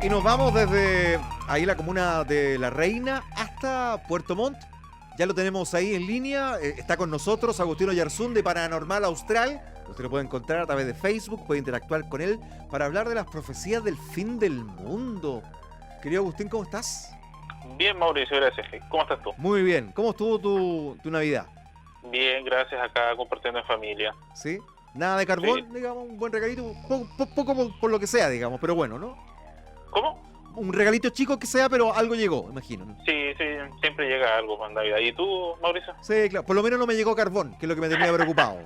Y nos vamos desde ahí la comuna de La Reina hasta Puerto Montt. Ya lo tenemos ahí en línea. Está con nosotros Agustino Yarzún de Paranormal Austral. Usted lo puede encontrar a través de Facebook, puede interactuar con él para hablar de las profecías del fin del mundo. Querido Agustín, ¿cómo estás? Bien, Mauricio, gracias. ¿Cómo estás tú? Muy bien. ¿Cómo estuvo tu Navidad? Bien, gracias, acá compartiendo en familia. ¿Sí? Nada de carbón, Sí. digamos, un buen regalito, poco por lo que sea, digamos, pero bueno, ¿no? ¿Cómo? Un regalito chico que sea, pero algo llegó, imagino, ¿no? Sí, siempre llega algo con Navidad. ¿Y tú, Mauricio? Sí, claro, por lo menos no me llegó carbón, que es lo que me tenía preocupado.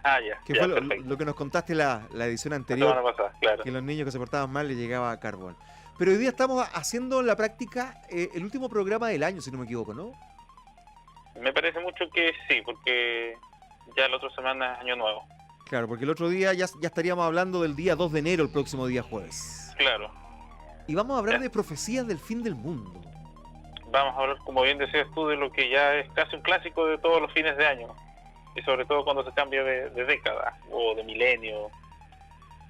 Ah, ya, Que ya, fue perfecto. lo que nos contaste la edición La anterior, semana pasada, claro. que los niños que se portaban mal les llegaba carbón. Pero hoy día estamos haciendo en la práctica el último programa del año, si no me equivoco, ¿no? Me parece mucho que sí, porque ya la otra semana es Año Nuevo. Claro, porque el otro día ya estaríamos hablando del día 2 de enero, el próximo día jueves. Claro. Y vamos a hablar Ya. de profecías del fin del mundo. Vamos a hablar, como bien decías tú, de lo que ya es casi un clásico de todos los fines de año. Y sobre todo cuando se cambia de década o de milenio.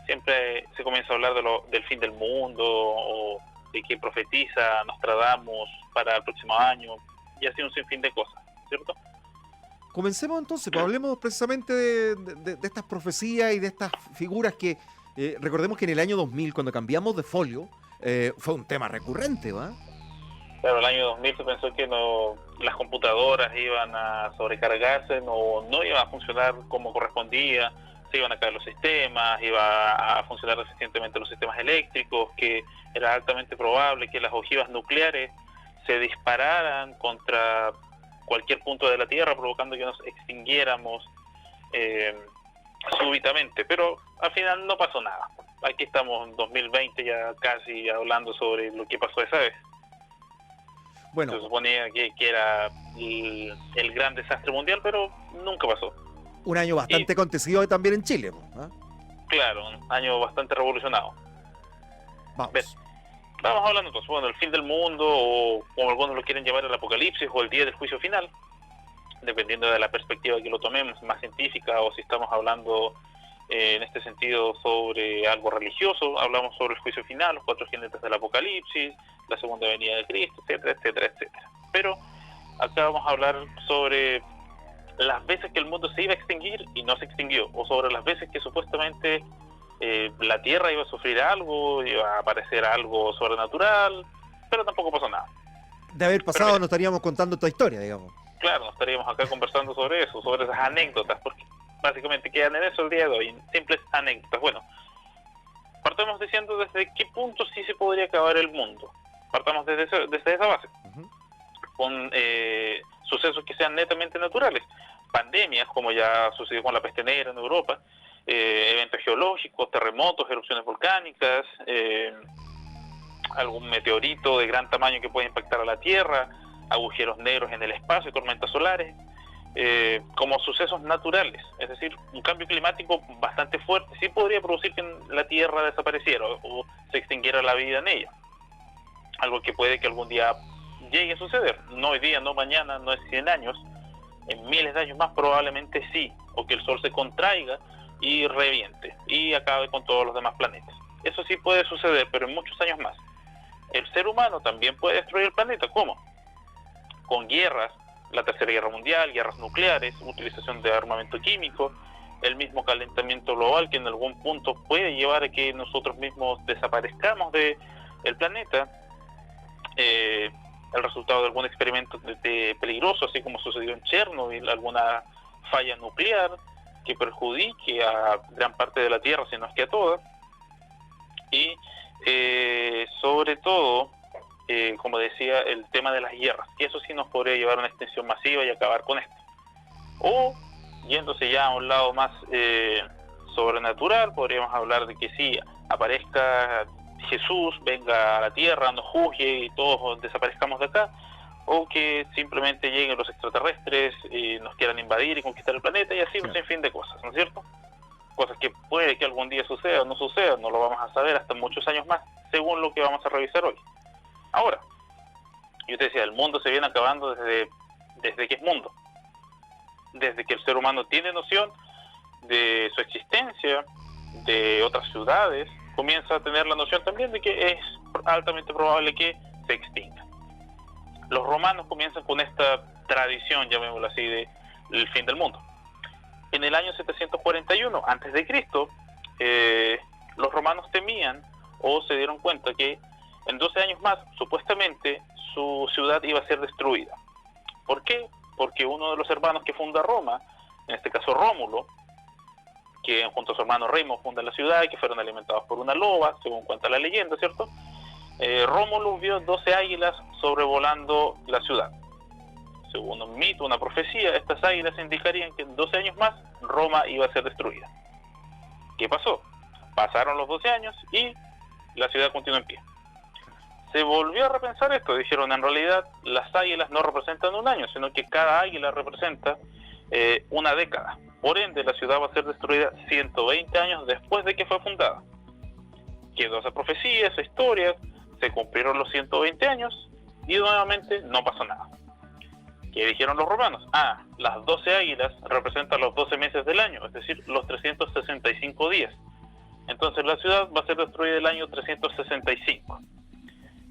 Siempre se comienza a hablar del fin del mundo o de que profetiza Nostradamus para el próximo año. Y así un sinfín de cosas, ¿cierto? Comencemos entonces, pues hablemos precisamente de estas profecías y de estas figuras que, recordemos que en el año 2000, cuando cambiamos de folio, fue un tema recurrente, ¿va? Claro, el año 2000 se pensó que las computadoras iban a sobrecargarse, no iban a funcionar como correspondía, se iban a caer los sistemas, iba a funcionar resistentemente los sistemas eléctricos, que era altamente probable que las ojivas nucleares se dispararan contra cualquier punto de la Tierra, provocando que nos extinguiéramos súbitamente. Pero al final no pasó nada. Aquí estamos en 2020 ya casi hablando sobre lo que pasó esa vez. Bueno, Se suponía que era el gran desastre mundial, pero nunca pasó. un año bastante acontecido también en Chile, ¿ah? Claro, un año bastante revolucionado. Vamos. Bien. Vamos hablando entonces, bueno, el fin del mundo, o como algunos lo quieren llamar el apocalipsis, o el día del juicio final, dependiendo de la perspectiva que lo tomemos, más científica, o si estamos hablando en este sentido sobre algo religioso, hablamos sobre el juicio final, los 4 jinetes del apocalipsis, la segunda venida de Cristo, etcétera, etcétera, etcétera. Pero acá vamos a hablar sobre las veces que el mundo se iba a extinguir y no se extinguió, o sobre las veces que supuestamente la Tierra iba a sufrir algo, iba a aparecer algo sobrenatural, pero tampoco pasó nada. De haber pasado no estaríamos contando esta historia, digamos. Claro, no estaríamos acá conversando sobre eso, sobre esas anécdotas, porque básicamente quedan en eso el día de hoy, en simples anécdotas. Bueno, partamos diciendo desde qué punto sí se podría acabar el mundo. Partamos desde esa base, con sucesos que sean netamente naturales, pandemias, como ya sucedió con la peste negra en Europa, eventos geológicos, terremotos, erupciones volcánicas, algún meteorito de gran tamaño que puede impactar a la Tierra, agujeros negros en el espacio, tormentas solares, como sucesos naturales. Es decir, un cambio climático bastante fuerte sí podría producir que la Tierra desapareciera o se extinguiera la vida en ella. Algo que puede que algún día llegue a suceder. No hoy día, no mañana, no es 100 años. En miles de años más probablemente sí. O que el Sol se contraiga y reviente y acabe con todos los demás planetas. Eso sí puede suceder, pero en muchos años más. El ser humano también puede destruir el planeta. ¿Cómo? Con guerras, la Tercera Guerra Mundial, guerras nucleares, utilización de armamento químico, el mismo calentamiento global que en algún punto puede llevar a que nosotros mismos desaparezcamos del planeta, el resultado de algún experimento peligroso, así como sucedió en Chernobyl, alguna falla nuclear que perjudique a gran parte de la Tierra, si no es que a toda, y sobre todo, como decía, el tema de las guerras, que eso sí nos podría llevar a una extinción masiva y acabar con esto. O, yéndose ya a un lado más sobrenatural, podríamos hablar de que sí, aparezca Jesús, venga a la Tierra, nos juzgue y todos desaparezcamos de acá, o que simplemente lleguen los extraterrestres y nos quieran invadir y conquistar el planeta, y así un sinfín de cosas, ¿no es cierto? Cosas que puede que algún día suceda o no suceda, no lo vamos a saber hasta muchos años más, según lo que vamos a revisar hoy. Ahora, yo te decía, el mundo se viene acabando desde que es mundo, desde que el ser humano tiene noción de su existencia, de otras ciudades, comienza a tener la noción también de que es altamente probable que se extinga. Los romanos comienzan con esta tradición, llamémoslo así, de el fin del mundo. En el año 741 a.C., los romanos temían o se dieron cuenta que en 12 años más, supuestamente, su ciudad iba a ser destruida. ¿Por qué? Porque uno de los hermanos que funda Roma, en este caso Rómulo, que junto a su hermano Remo fundan la ciudad y que fueron alimentados por una loba, según cuenta la leyenda, ¿cierto? Rómulo vio 12 águilas sobrevolando la ciudad. Según un mito, una profecía, estas águilas indicarían que en 12 años más Roma iba a ser destruida. ¿Qué pasó? Pasaron los 12 años y la ciudad continuó en pie. Se volvió a repensar esto, dijeron, en realidad las águilas no representan un año, sino que cada águila representa una década. Por ende, la ciudad va a ser destruida 120 años después de que fue fundada. Quedó esa profecía, esa historia, se cumplieron los 120 años y nuevamente no pasó nada. ¿Qué dijeron los romanos? Las 12 águilas representan los 12 meses del año, es decir, los 365 días. Entonces la ciudad va a ser destruida el año 365.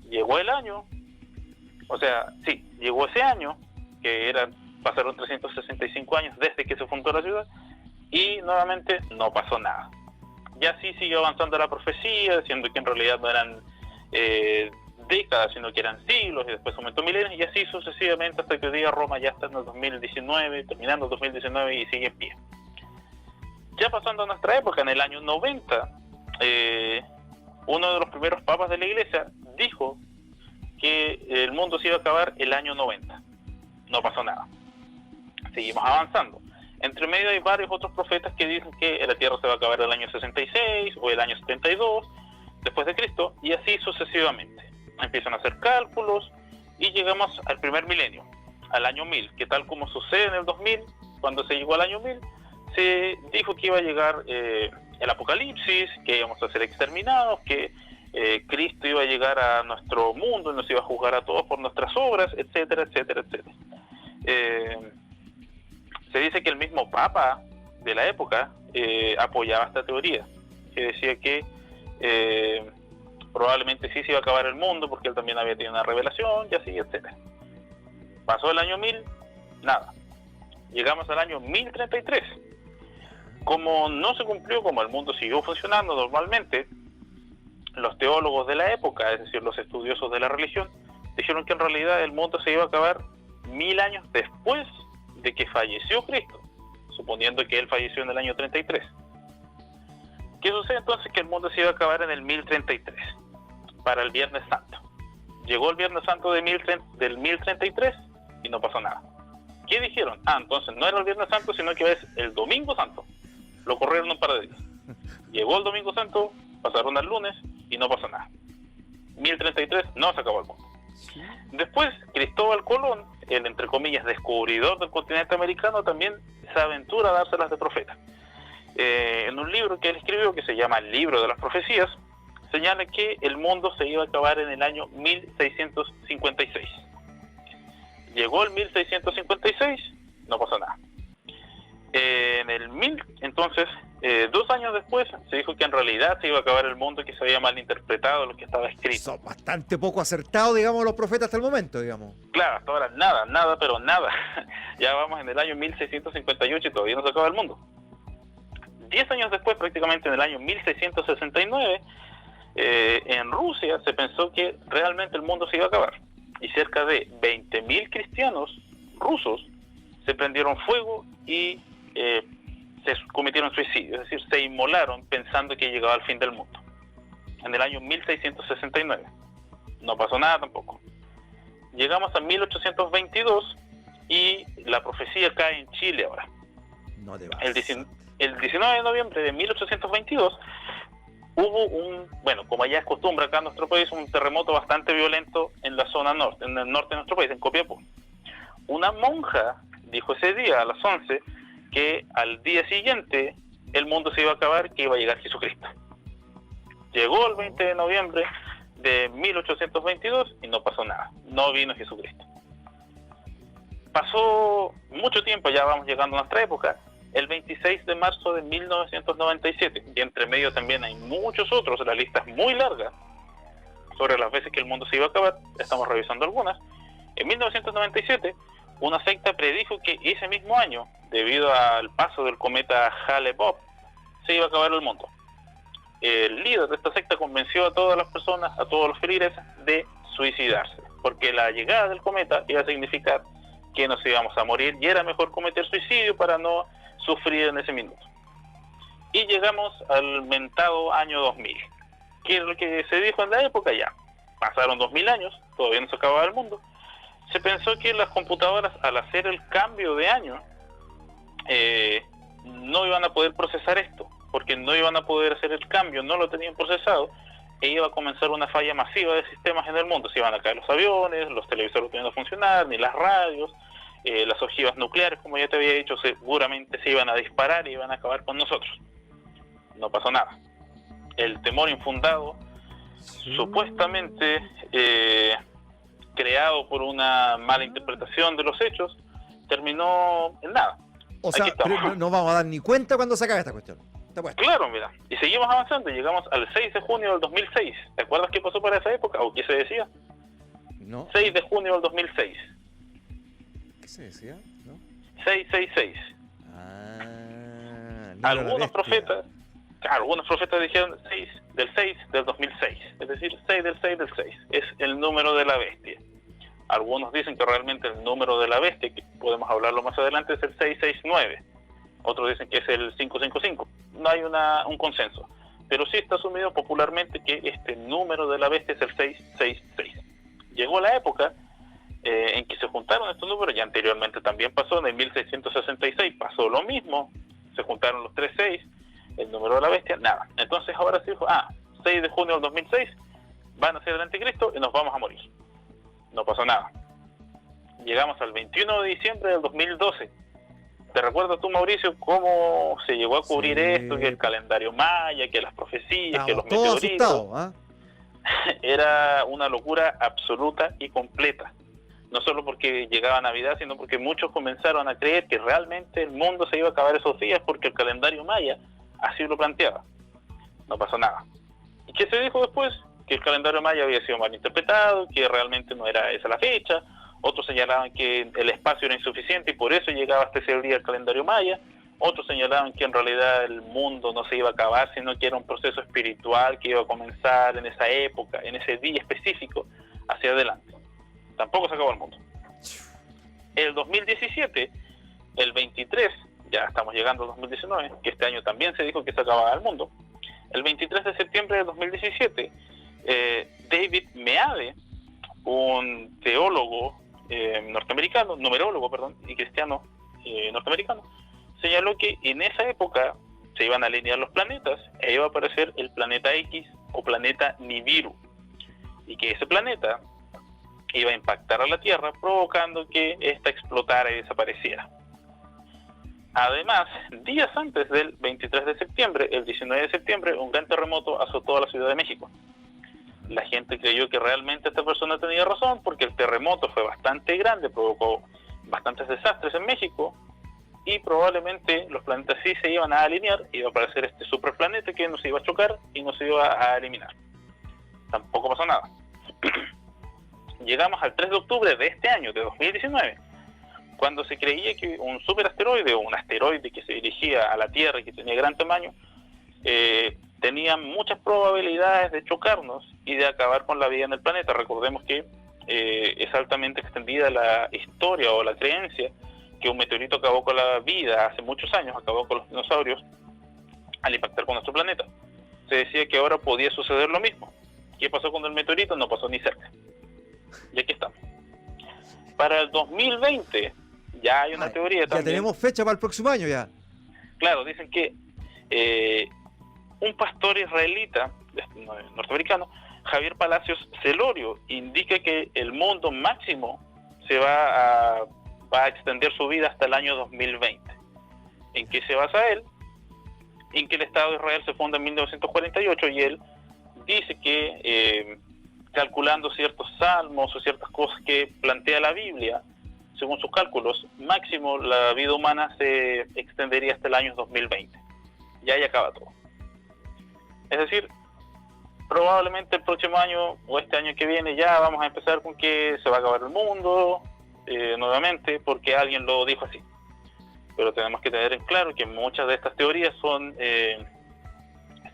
Llegó el año, llegó ese año, pasaron 365 años desde que se fundó la ciudad, y nuevamente no pasó nada. Y así siguió avanzando la profecía, diciendo que en realidad no eran décadas, sino que eran siglos, y después aumentó milenios, y así sucesivamente hasta que hoy día Roma ya está en el 2019, terminando el 2019 y sigue en pie. Ya pasando a nuestra época, en el año 90, uno de los primeros papas de la iglesia dijo que el mundo se iba a acabar el año 90. No pasó nada. Seguimos avanzando. Entre medio hay varios otros profetas que dicen que la Tierra se va a acabar el año 66 o el año 72 después de Cristo, y así sucesivamente. Empiezan a hacer cálculos y llegamos al primer milenio, al año 1000, que tal como sucede en el 2000, cuando se llegó al año 1000, se dijo que iba a llegar el apocalipsis, que íbamos a ser exterminados, que Cristo iba a llegar a nuestro mundo y nos iba a juzgar a todos por nuestras obras, etcétera, etcétera, etcétera. Se dice que el mismo Papa de la época apoyaba esta teoría, que decía que probablemente sí se iba a acabar el mundo porque él también había tenido una revelación y así, etcétera. Pasó el año 1000, nada. Llegamos al año 1033. Como no se cumplió, como el mundo siguió funcionando normalmente, los teólogos de la época, es decir, los estudiosos de la religión, dijeron que en realidad el mundo se iba a acabar 1000 años después de que falleció Cristo, suponiendo que él falleció en el año 33. ¿Qué sucede entonces? Que el mundo se iba a acabar en el 1033, para el Viernes Santo. Llegó el Viernes Santo del 1033 y no pasó nada. ¿Qué dijeron? Entonces no era el Viernes Santo, sino que es el Domingo Santo. Lo corrieron un par de días. Llegó el Domingo Santo, pasaron al lunes y no pasó nada. 1033, no se acabó el mundo. Después, Cristóbal Colón, el entre comillas descubridor del continente americano, también se aventura a dárselas de profeta. En un libro que él escribió, que se llama El Libro de las Profecías, señala que el mundo se iba a acabar en el año 1656. Llegó el 1656, no pasó nada. En el 1000, entonces, 2 años después, se dijo que en realidad se iba a acabar el mundo y que se había malinterpretado lo que estaba escrito. Son bastante poco acertados, digamos, los profetas hasta el momento, digamos. Claro, hasta ahora nada, pero nada. Ya vamos en el año 1658 y todavía no se acaba el mundo. 10 años después, prácticamente en el año 1669, en Rusia se pensó que realmente el mundo se iba a acabar. Y cerca de 20.000 cristianos rusos se prendieron fuego y se cometieron suicidio, es decir, se inmolaron pensando que llegaba el fin del mundo. En el año 1669. No pasó nada tampoco. Llegamos a 1822 y la profecía cae en Chile ahora. No te vas. El 19 de noviembre de 1822 hubo como ya es costumbre acá en nuestro país, un terremoto bastante violento en la zona norte, en el norte de nuestro país, en Copiapó. Una monja dijo ese día a las 11 que al día siguiente el mundo se iba a acabar, que iba a llegar Jesucristo. Llegó el 20 de noviembre de 1822 y no pasó nada, no vino Jesucristo. Pasó mucho tiempo, ya vamos llegando a nuestra época. el 26 de marzo de 1997, y entre medio también hay muchos otros, la lista es muy larga, sobre las veces que el mundo se iba a acabar, estamos revisando algunas. En 1997, una secta predijo que ese mismo año, debido al paso del cometa Hale-Bopp, se iba a acabar el mundo. El líder de esta secta convenció a todas las personas, a todos los feligreses, de suicidarse, porque la llegada del cometa iba a significar que nos íbamos a morir y era mejor cometer suicidio para no sufrir en ese minuto. Y llegamos al mentado año 2000, que es lo que se dijo en la época. Ya pasaron 2000 años, todavía no se acababa el mundo. Se pensó que las computadoras, al hacer el cambio de año, no iban a poder procesar esto, porque no iban a poder hacer el cambio, no lo tenían procesado, e iba a comenzar una falla masiva de sistemas en el mundo. Se iban a caer los aviones, los televisores no iban a funcionar, ni las radios, las ojivas nucleares, como ya te había dicho, seguramente se iban a disparar y iban a acabar con nosotros. No pasó nada. El temor infundado, supuestamente creado por una mala interpretación de los hechos, terminó en nada. O sea, pero no vamos a dar ni cuenta cuando se acabe esta cuestión. Claro, mira, y seguimos avanzando, llegamos al 6 de junio del 2006. ¿Te acuerdas qué pasó para esa época? ¿O qué se decía? No. 6 de junio del 2006. ¿Qué se decía? ¿No? 666. Algunos profetas dijeron 6 del 2006, es decir, 6 del 6 del 6, es el número de la bestia. Algunos dicen que realmente el número de la bestia, que podemos hablarlo más adelante, es el 669. Otros dicen que es el 555. No hay un consenso, pero sí está asumido popularmente que este número de la bestia es el 666. Llegó la época en que se juntaron estos números, ya anteriormente también pasó, en el 1666 pasó lo mismo, se juntaron los 36, el número de la bestia, nada. Entonces ahora se dijo, 6 de junio del 2006, van a ser el anticristo y nos vamos a morir. No pasó nada. Llegamos al 21 de diciembre del 2012. ¿Te recuerdas tú, Mauricio, cómo se llegó a cubrir esto? Que el calendario maya, que las profecías, que los meteoritos. Era una locura absoluta y completa. No solo porque llegaba Navidad, sino porque muchos comenzaron a creer que realmente el mundo se iba a acabar esos días porque el calendario maya así lo planteaba. No pasó nada. ¿Y qué se dijo después? Que el calendario maya había sido mal interpretado, que realmente no era esa la fecha. Otros señalaban que el espacio era insuficiente y por eso llegaba hasta ese día el calendario maya. Otros señalaban que en realidad el mundo no se iba a acabar, sino que era un proceso espiritual que iba a comenzar en esa época, en ese día específico, hacia adelante. Tampoco se acabó el mundo. El 2017, el 23, ya estamos llegando al 2019, que este año también se dijo que se acababa el mundo. El 23 de septiembre de 2017, David Meade, un teólogo numerólogo y cristiano norteamericano, señaló que en esa época se iban a alinear los planetas e iba a aparecer el planeta X o planeta Nibiru, y que ese planeta iba a impactar a la Tierra, provocando que ésta explotara y desapareciera. Además, días antes del 23 de septiembre, el 19 de septiembre, un gran terremoto azotó a la Ciudad de México. La gente creyó que realmente esta persona tenía razón, porque el terremoto fue bastante grande, provocó bastantes desastres en México, y probablemente los planetas sí se iban a alinear, iba a aparecer este superplaneta que nos iba a chocar y nos iba a eliminar. Tampoco pasó nada. Llegamos al 3 de octubre de este año, de 2019, cuando se creía que un superasteroide o un asteroide que se dirigía a la Tierra y que tenía gran tamaño, tenía muchas probabilidades de chocarnos y de acabar con la vida en el planeta. Recordemos que es altamente extendida la historia o la creencia que un meteorito acabó con la vida hace muchos años, acabó con los dinosaurios al impactar con nuestro planeta. Se decía que ahora podía suceder lo mismo. ¿Qué pasó con el meteorito? No pasó ni cerca. Y aquí estamos. Para el 2020 ya hay una teoría también. Ya tenemos fecha para el próximo año ya. Claro, dicen que un pastor israelita norteamericano, Javier Palacios Celorio, indica que el mundo máximo se va a extender su vida hasta el año 2020. ¿En qué se basa él? En que el Estado de Israel se funda en 1948 y él dice que calculando ciertos salmos o ciertas cosas que plantea la Biblia según sus cálculos, máximo la vida humana se extendería hasta el año 2020. Y ahí acaba todo. Es decir, probablemente el próximo año o este año que viene ya vamos a empezar con que se va a acabar el mundo nuevamente porque alguien lo dijo así. Pero tenemos que tener en claro que muchas de estas teorías son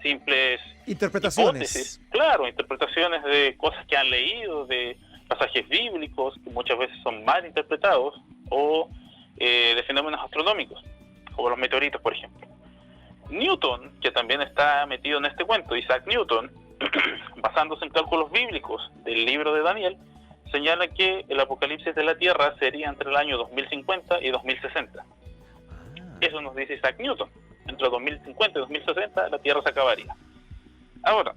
simples interpretaciones. Hipótesis, claro, interpretaciones de cosas que han leído, de pasajes bíblicos que muchas veces son mal interpretados, o de fenómenos astronómicos, como los meteoritos, por ejemplo. Newton, que también está metido en este cuento, Isaac Newton, basándose en cálculos bíblicos del libro de Daniel, señala que el apocalipsis de la Tierra sería entre el año 2050 y 2060. Eso nos dice Isaac Newton. Entre 2050 y 2060 la Tierra se acabaría. Ahora,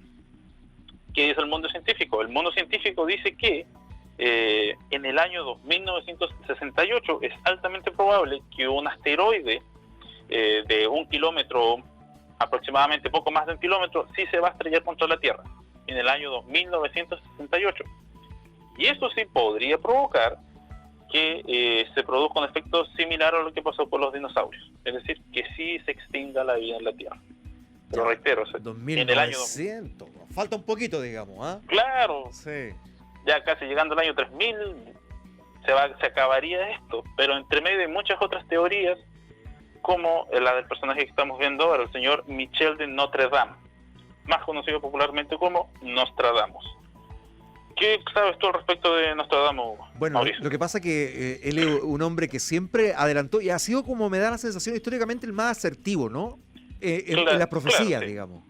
¿qué dice el mundo científico? El mundo científico dice que en el año 2968 es altamente probable que un asteroide de 1 kilómetro, aproximadamente poco más de 1 kilómetro, sí se va a estrellar contra la Tierra en el año 2968. Y eso sí podría provocar que se produzca un efecto similar a lo que pasó con los dinosaurios. Es decir, que sí se extinga la vida en la Tierra. Pero reitero, en el año 2900, falta un poquito, digamos, ¿ah? Claro, sí. Ya casi llegando al año 3000 se acabaría esto, pero entre medio hay muchas otras teorías, como la del personaje que estamos viendo ahora, el señor Michel de Notre Dame, más conocido popularmente como Nostradamus. ¿Qué sabes tú al respecto de Nostradamus, Bueno, Mauricio? lo que pasa es que él es un hombre que siempre adelantó y ha sido, como me da la sensación, históricamente el más asertivo, ¿no? En la profecía, claro, sí. digamos.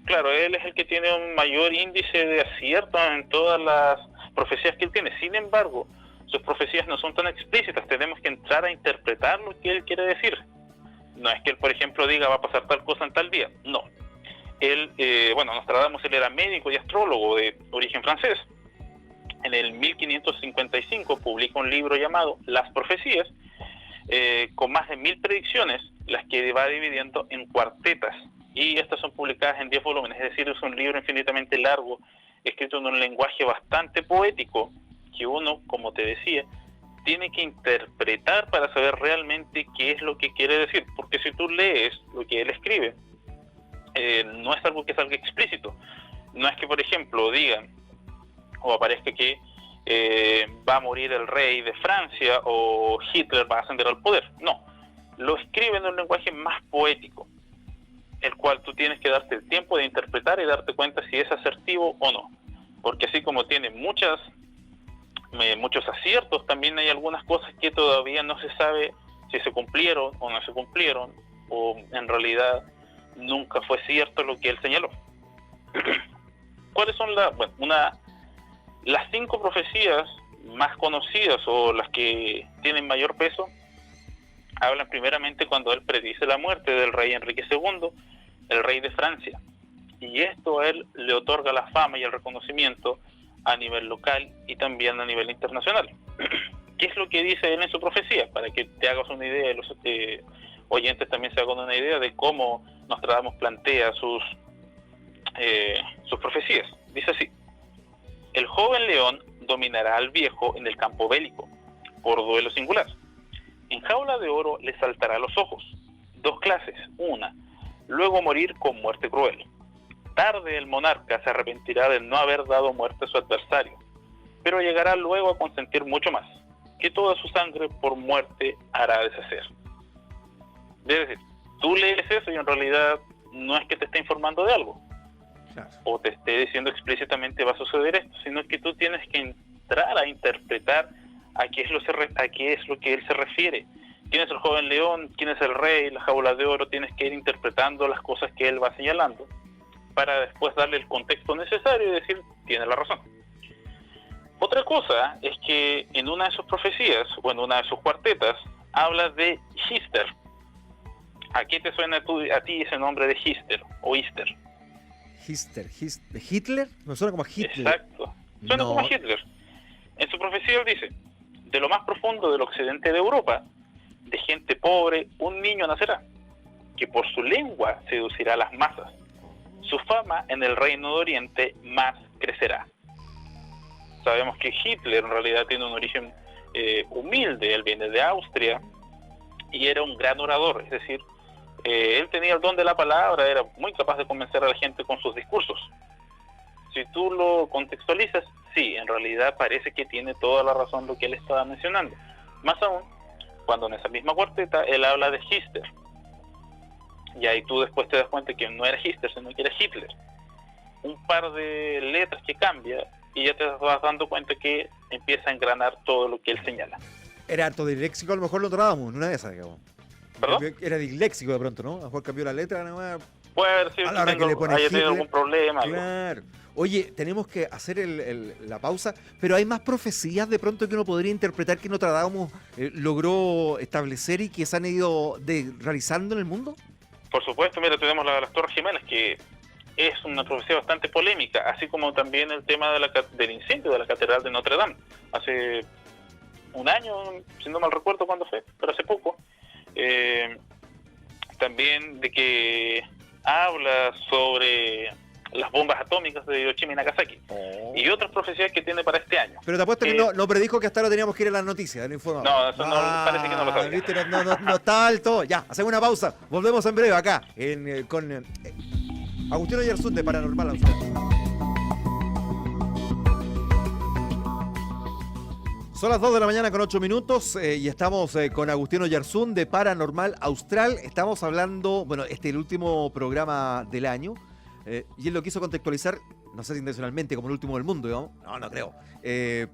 Claro, él es el que tiene un mayor índice de acierto en todas las profecías que él tiene. Sin embargo, sus profecías no son tan explícitas. Tenemos que entrar a interpretar lo que él quiere decir. No es que él, por ejemplo, diga va a pasar tal cosa en tal día. No. Él, Nostradamus, él era médico y astrólogo de origen francés. En el 1555 publica un libro llamado Las Profecías, con más de 1000 predicciones, las que va dividiendo en cuartetas. Y estas son publicadas en 10 volúmenes, es decir, es un libro infinitamente largo, escrito en un lenguaje bastante poético, que uno, como te decía, tiene que interpretar para saber realmente qué es lo que quiere decir. Porque si tú lees lo que él escribe, no es algo que salga explícito. No es que, por ejemplo, digan o aparezca que va a morir el rey de Francia o Hitler va a ascender al poder. No, lo escribe en un lenguaje más poético, el cual tú tienes que darte el tiempo de interpretar y darte cuenta si es asertivo o no. Porque así como tiene muchos aciertos, también hay algunas cosas que todavía no se sabe si se cumplieron o no se cumplieron, o en realidad nunca fue cierto lo que él señaló. ¿Cuáles son las 5 profecías más conocidas o las que tienen mayor peso? Hablan primeramente cuando él predice la muerte del rey Enrique II, el rey de Francia. Y esto a él le otorga la fama y el reconocimiento a nivel local y también a nivel internacional. ¿Qué es lo que dice él en su profecía? Para que te hagas una idea, y los oyentes también se hagan una idea de cómo Nostradamus plantea sus profecías. Dice así: el joven león dominará al viejo en el campo bélico, por duelo singular. En jaula de oro le saltará los ojos. 2 clases. Una, luego morir con muerte cruel. Tarde el monarca se arrepentirá de no haber dado muerte a su adversario, pero llegará luego a consentir mucho más, que toda su sangre por muerte hará deshacer. Es decir, tú lees eso y en realidad no es que te esté informando de algo, Claro. o te esté diciendo explícitamente va a suceder esto, sino que tú tienes que entrar a interpretar a qué es lo que él se refiere. ¿Quién es el joven león? ¿Quién es el rey? La jaula de oro. Tienes que ir interpretando las cosas que él va señalando para después darle el contexto necesario y decir, tiene la razón. Otra cosa es que en una de sus profecías, o en una de sus cuartetas, habla de Hister. ¿A qué te suena a ti ese nombre de Hister o Easter? ¿Hitler? Me suena como a Hitler. Exacto. Suena como a Hitler. En su profecía él dice: de lo más profundo del occidente de Europa, de gente pobre, un niño nacerá, que por su lengua seducirá a las masas. Su fama en el reino de Oriente más crecerá. Sabemos que Hitler en realidad tiene un origen humilde, él viene de Austria y era un gran orador, es decir, él tenía el don de la palabra, era muy capaz de convencer a la gente con sus discursos. Si tú lo contextualizas, sí, en realidad parece que tiene toda la razón lo que él estaba mencionando. Más aún, cuando en esa misma cuarteta él habla de Hitler. Y ahí tú después te das cuenta que no era Hitler, sino que era Hitler. Un par de letras que cambia y ya te vas dando cuenta que empieza a engranar todo lo que él señala. Era harto disléxico, a lo mejor lo tratábamos, una de esas, digamos. ¿Perdón? Era disléxico de pronto, ¿no? A lo mejor cambió la letra, nada más. Puede haber sido A la hora que le pone haya tenido Hitler, algún problema. Claro. Oye, tenemos que hacer la pausa, pero hay más profecías de pronto que uno podría interpretar que Notre Dame logró establecer y que se han ido realizando en el mundo. Por supuesto, mira, tenemos las Torres Gemelas, que es una profecía bastante polémica, así como también el tema del incendio de la Catedral de Notre Dame. Hace un año, si no mal recuerdo cuándo fue, pero hace poco. También de que habla sobre las bombas atómicas de Hiroshima y Nagasaki. Y otras profecías que tiene para este año. Pero te apuesto que no predijo que hasta ahora teníamos que ir a las noticias, del informe. No, eso no, parece que no lo sabía. ¿Viste? No está alto. Ya, hacemos una pausa. Volvemos en breve acá con Agustino Yerzún de Paranormal Austral. Son las 2 de la mañana con 8 minutos y estamos con Agustino Yerzún de Paranormal Austral. Estamos hablando, bueno, este es el último programa del año y él lo quiso contextualizar, no sé si intencionalmente, como el último del mundo, digamos. No creo.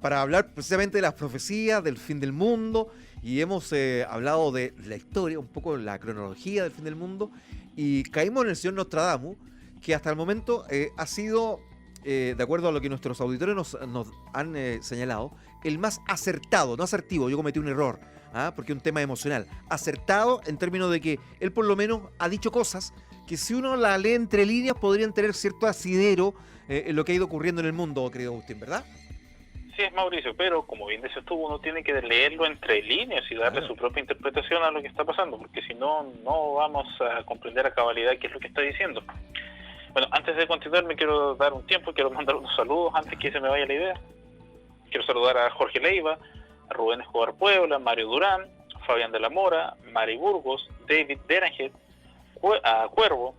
Para hablar precisamente de las profecías, del fin del mundo, y hemos hablado de la historia, un poco la cronología del fin del mundo, y caímos en el señor Nostradamus, que hasta el momento ha sido, de acuerdo a lo que nuestros auditores nos han señalado, el más acertado, no asertivo. Yo cometí un error, porque es un tema emocional. Acertado en términos de que él por lo menos ha dicho cosas que si uno la lee entre líneas podrían tener cierto asidero en lo que ha ido ocurriendo en el mundo, querido Agustín, ¿verdad? Sí, es Mauricio, pero como bien dices tú, uno tiene que leerlo entre líneas y darle su propia interpretación a lo que está pasando, porque si no, no vamos a comprender a cabalidad qué es lo que está diciendo. Bueno, antes de continuar me quiero dar un tiempo, quiero mandar unos saludos antes que se me vaya la idea. Quiero saludar a Jorge Leiva, a Rubén Escobar Puebla, Mario Durán, Fabián de la Mora, Mari Burgos, David Berenjet, a Cuervo,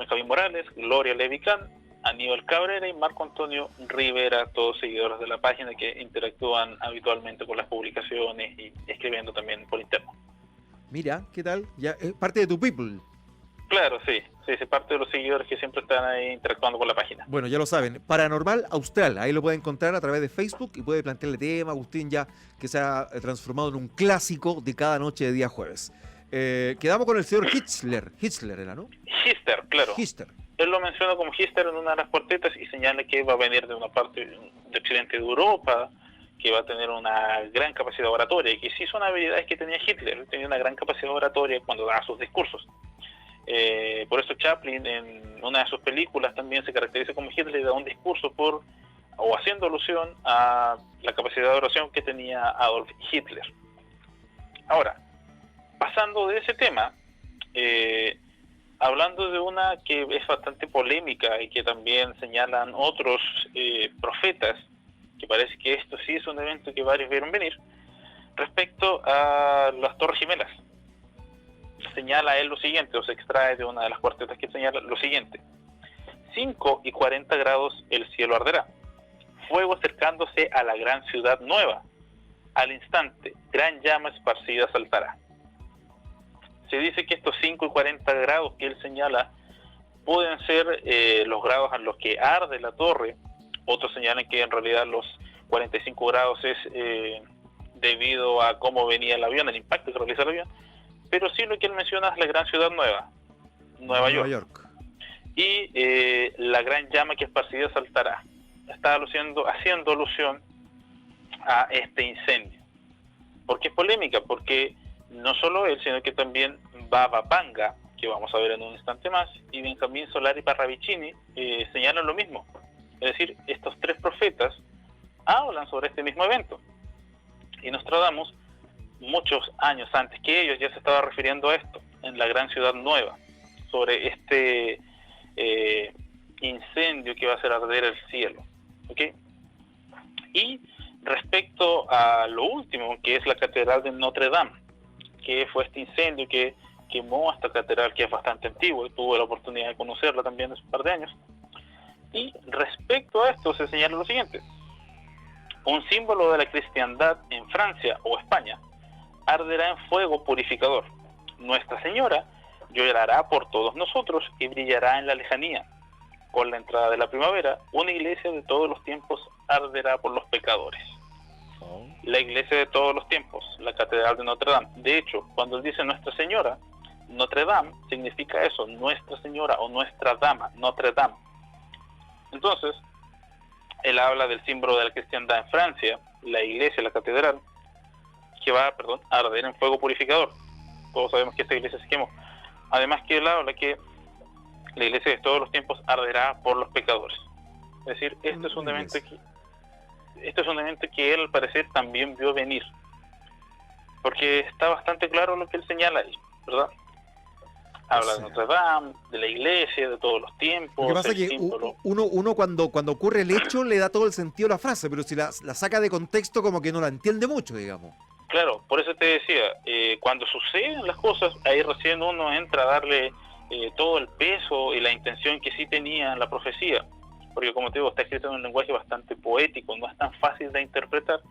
Javier Morales, Gloria Levicán, Aníbal Cabrera y Marco Antonio Rivera, todos seguidores de la página que interactúan habitualmente con las publicaciones y escribiendo también por interno. Mira, ¿qué tal? Ya es parte de tu people. Claro, sí, es parte de los seguidores que siempre están ahí interactuando con la página. Bueno, ya lo saben, Paranormal Austral, ahí lo pueden encontrar a través de Facebook y puede plantearle tema, Agustín, ya que se ha transformado en un clásico de cada noche de día jueves. Quedamos con el señor Hitler era, ¿no? Hitler, claro. Hitler. Él lo menciona como Hitler en una de las cuartetas y señala que va a venir de una parte de occidente de Europa, que va a tener una gran capacidad oratoria, y que sí son habilidades que tenía Hitler. Él tenía una gran capacidad oratoria cuando daba sus discursos. Por eso Chaplin en una de sus películas también se caracteriza como Hitler y da un discurso o haciendo alusión a la capacidad de oración que tenía Adolf Hitler. Ahora, pasando de ese tema, hablando de una que es bastante polémica y que también señalan otros profetas, que parece que esto sí es un evento que varios vieron venir, respecto a las Torres Gemelas. Señala él lo siguiente, o se extrae de una de las cuartetas que señala lo siguiente: 5 y 40 grados el cielo arderá, fuego acercándose a la gran ciudad nueva, al instante gran llama esparcida saltará. Se dice que estos 5 y 40 grados que él señala pueden ser los grados a los que arde la torre. Otros señalan que en realidad los 45 grados es debido a cómo venía el avión, el impacto que realiza el avión. Pero sí lo que él menciona es la gran ciudad nueva, Nueva York. Y la gran llama que esparcida saltará. Está haciendo alusión a este incendio. ¿Por qué es polémica? Porque no solo él, sino que también Baba Vanga, que vamos a ver en un instante más, y Benjamín Solari Parravicini señalan lo mismo. Es decir, estos tres profetas hablan sobre este mismo evento. Y Nostradamus, muchos años antes que ellos, ya se estaba refiriendo a esto, en la gran ciudad nueva, sobre este incendio que va a hacer arder el cielo. ¿Okay? Y Respecto a lo último, que es la Catedral de Notre Dame, que fue este incendio que quemó esta catedral, que es bastante antigua, y tuve la oportunidad de conocerla también hace un par de años. Y respecto a esto se señala lo siguiente: un símbolo de la cristiandad en Francia o España arderá en fuego purificador. Nuestra Señora llorará por todos nosotros y brillará en la lejanía. Con la entrada de la primavera, una iglesia de todos los tiempos arderá por los pecadores. La iglesia de todos los tiempos, la Catedral de Notre Dame. De hecho, cuando él dice Nuestra Señora, Notre Dame significa eso, Nuestra Señora o Nuestra Dama, Notre Dame. Entonces, él habla del símbolo de la cristiandad en Francia, la iglesia, la catedral, que va, a arder en fuego purificador. Todos sabemos que esta iglesia se quemó. Además que él habla que la iglesia de todos los tiempos arderá por los pecadores. Es decir, esto es un evento que él al parecer también vio venir, porque está bastante claro lo que él señala ahí, ¿verdad? Habla de Notre Dame, de la iglesia, de todos los tiempos. Lo que pasa es que uno cuando ocurre el hecho le da todo el sentido a la frase, pero si la saca de contexto como que no la entiende mucho, digamos. Claro, por eso te decía, cuando suceden las cosas, ahí recién uno entra a darle todo el peso y la intención que sí tenía la profecía, porque como te digo, está escrito en un lenguaje bastante poético, no es tan fácil de interpretar,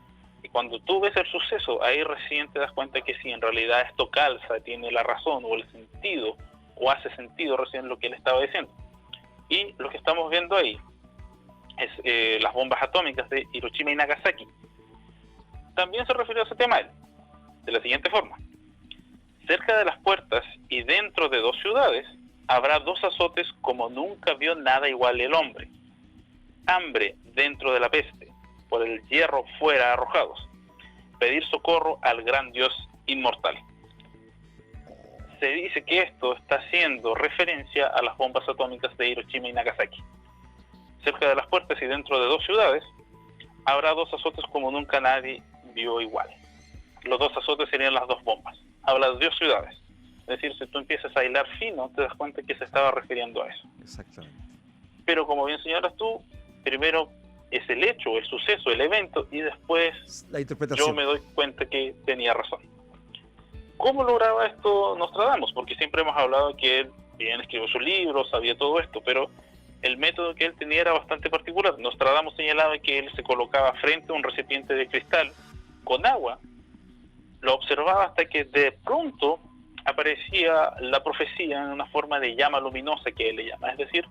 y cuando tú ves el suceso, ahí recién te das cuenta que sí, en realidad esto calza, tiene la razón o el sentido, o hace sentido recién lo que él estaba diciendo. Y lo que estamos viendo ahí es las bombas atómicas de Hiroshima y Nagasaki. También se refirió a ese tema él, de la siguiente forma: cerca de las puertas y dentro de 2 ciudades habrá 2 azotes como nunca vio nada igual el hombre. Hambre dentro de la peste, por el hierro fuera arrojados. Pedir socorro al gran Dios inmortal. Se dice que esto está haciendo referencia a las bombas atómicas de Hiroshima y Nagasaki. Cerca de las puertas y dentro de 2 ciudades habrá 2 azotes como nunca nadie vio igual. Los 2 azotes serían las 2 bombas. Habla de 2 ciudades. Es decir, si tú empiezas a hilar fino, te das cuenta que se estaba refiriendo a eso. Exactamente. Pero como bien señalas tú, primero es el hecho, el suceso, el evento, y después la interpretación. Yo me doy cuenta que tenía razón. ¿Cómo lograba esto Nostradamus? Porque siempre hemos hablado que él bien escribió su libro, sabía todo esto, pero el método que él tenía era bastante particular. Nostradamus señalaba que él se colocaba frente a un recipiente de cristal con agua, lo observaba hasta que de pronto aparecía la profecía en una forma de llama luminosa, que él le llama. Es decir,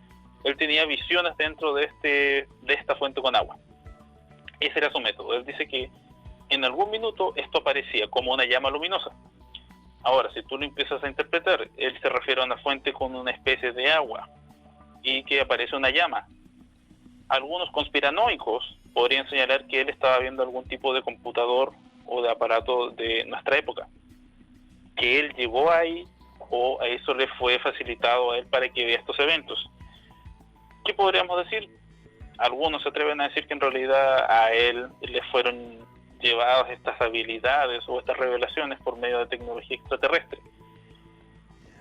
él tenía visiones dentro de esta fuente con agua. Ese era su método. Él dice que en algún minuto esto aparecía como una llama luminosa. Ahora, si tú lo empiezas a interpretar, él se refiere a una fuente con una especie de agua y que aparece una llama. Algunos conspiranoicos podrían señalar que él estaba viendo algún tipo de computador o de aparato de nuestra época, que él llegó ahí o a eso le fue facilitado a él para que vea estos eventos. ¿Qué podríamos decir? Algunos se atreven a decir que en realidad a él le fueron llevadas estas habilidades o estas revelaciones por medio de tecnología extraterrestre.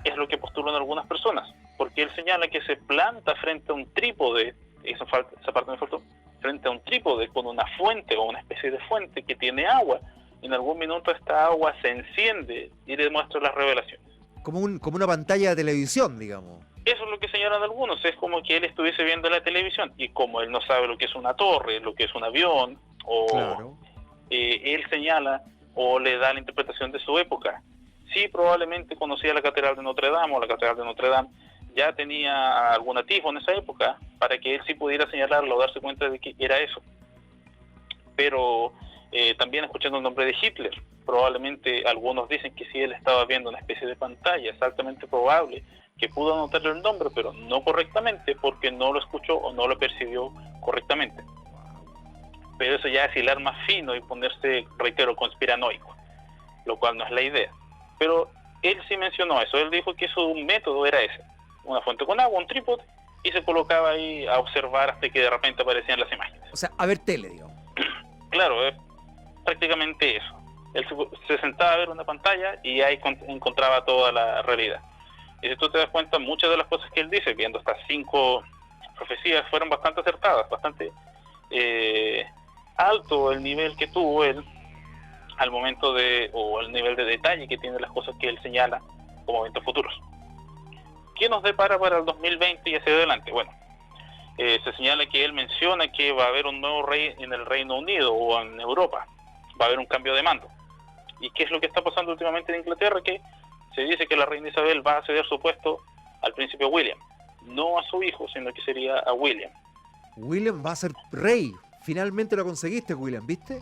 Es lo que postulan algunas personas, porque él señala que se planta frente a un trípode, esa parte me faltó, frente a un trípode con una fuente o una especie de fuente que tiene agua. En algún minuto esta agua se enciende y le muestra las revelaciones. Como una pantalla de televisión, digamos. Eso es lo que señalan algunos, es como que él estuviese viendo la televisión, y como él no sabe lo que es una torre, lo que es un avión, o claro. Él señala o le da la interpretación de su época. Sí, probablemente conocía la Catedral de Notre Dame, o la Catedral de Notre Dame ya tenía algún atisbo en esa época, para que él sí pudiera señalarlo o darse cuenta de que era eso. Pero también escuchando el nombre de Hitler, probablemente algunos dicen que sí, él estaba viendo una especie de pantalla, es altamente probable que pudo anotarle el nombre, pero no correctamente, porque no lo escuchó o no lo percibió correctamente. Pero eso ya es hilar más fino y ponerse, reitero, conspiranoico, lo cual no es la idea. Pero él sí mencionó eso, él dijo que su método era ese, una fuente con agua, un trípode, y se colocaba ahí a observar hasta que de repente aparecían las imágenes. O sea, a ver tele, digamos. Claro, es prácticamente eso. Él se sentaba a ver una pantalla y ahí encontraba toda la realidad. Y si tú te das cuenta, muchas de las cosas que él dice, viendo estas 5 profecías, fueron bastante acertadas, bastante alto el nivel que tuvo él al momento o el nivel de detalle que tiene las cosas que él señala como eventos futuros. ¿Qué nos depara para el 2020 y hacia adelante? Bueno, se señala que él menciona que va a haber un nuevo rey en el Reino Unido o en Europa, va a haber un cambio de mando. ¿Y qué es lo que está pasando últimamente en Inglaterra? Que se dice que la reina Isabel va a ceder su puesto al príncipe William, no a su hijo, sino que sería a William. William va a ser rey. Finalmente lo conseguiste, William, ¿viste?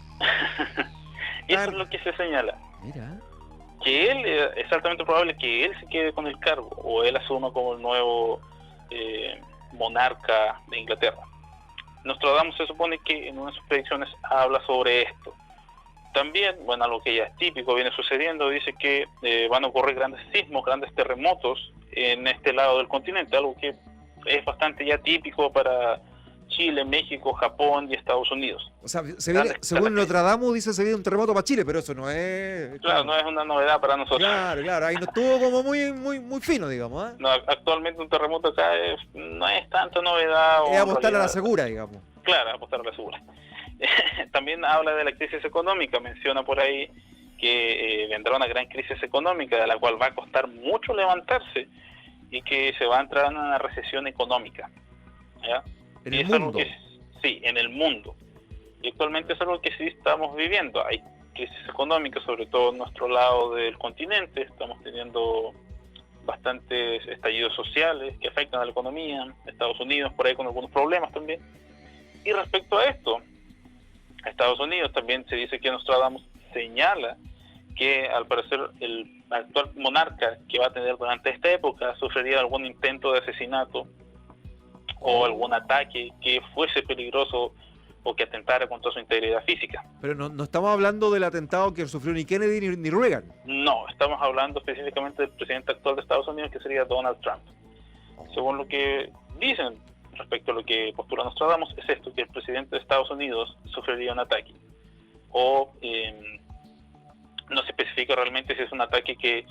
Eso es lo que se señala. Mira. Que él, es altamente probable que él se quede con el cargo, o él asuma como el nuevo monarca de Inglaterra. Nostradamus se supone que en una de sus predicciones habla sobre esto. También, bueno, algo que ya es típico, viene sucediendo, dice que van a ocurrir grandes sismos, grandes terremotos en este lado del continente, algo que es bastante ya típico para Chile, México, Japón y Estados Unidos. O sea, según Nostradamus dice se viene un terremoto para Chile, pero eso no es... Claro, no es una novedad para nosotros. Claro, ahí no estuvo como muy fino, digamos. ¿Eh? No, actualmente un terremoto acá no es tanta novedad. Es apostar a la segura, digamos. Claro, apostar a la segura. También habla de la crisis económica, menciona por ahí que vendrá una gran crisis económica de la cual va a costar mucho levantarse y que se va a entrar en una recesión económica. ¿Ya? ¿En el mundo? Sí, en el mundo. Y actualmente es algo que sí estamos viviendo. Hay crisis económicas, sobre todo en nuestro lado del continente. Estamos teniendo bastantes estallidos sociales que afectan a la economía. Estados Unidos por ahí con algunos problemas también. Y respecto a esto, Estados Unidos también se dice que Nostradamus señala que al parecer el actual monarca que va a tener durante esta época sufriría algún intento de asesinato o algún ataque que fuese peligroso o que atentara contra su integridad física. Pero no estamos hablando del atentado que sufrió ni Kennedy ni Reagan. No, estamos hablando específicamente del presidente actual de Estados Unidos, que sería Donald Trump. Según lo que dicen respecto a lo que postula Nostradamus, es esto, que el presidente de Estados Unidos sufriría un ataque. O no se especifica realmente si es un ataque que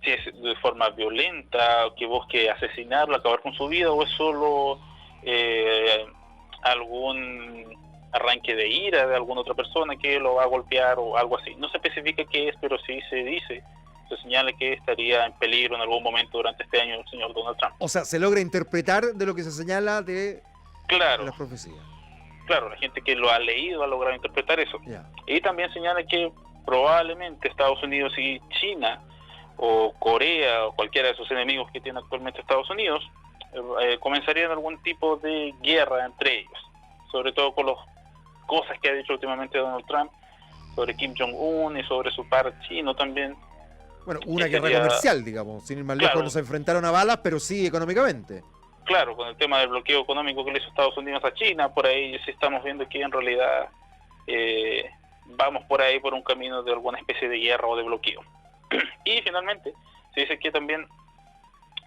si es de forma violenta, o que busque asesinarlo, acabar con su vida, o es solo algún arranque de ira de alguna otra persona que lo va a golpear o algo así. No se especifica qué es, pero sí se señala que estaría en peligro en algún momento durante este año el señor Donald Trump. O sea, se logra interpretar de lo que se señala de las profecías. Claro, la gente que lo ha leído ha logrado interpretar eso. Yeah. Y también señala que probablemente Estados Unidos y China o Corea o cualquiera de sus enemigos que tiene actualmente Estados Unidos comenzarían algún tipo de guerra entre ellos, sobre todo con las cosas que ha dicho últimamente Donald Trump sobre Kim Jong-un y sobre su par chino también. Bueno, una guerra comercial, digamos, sin ir más lejos, no se enfrentaron a balas, pero sí económicamente. Claro, con el tema del bloqueo económico que le hizo Estados Unidos a China, por ahí sí estamos viendo que en realidad vamos por ahí por un camino de alguna especie de guerra o de bloqueo. Y finalmente se dice que también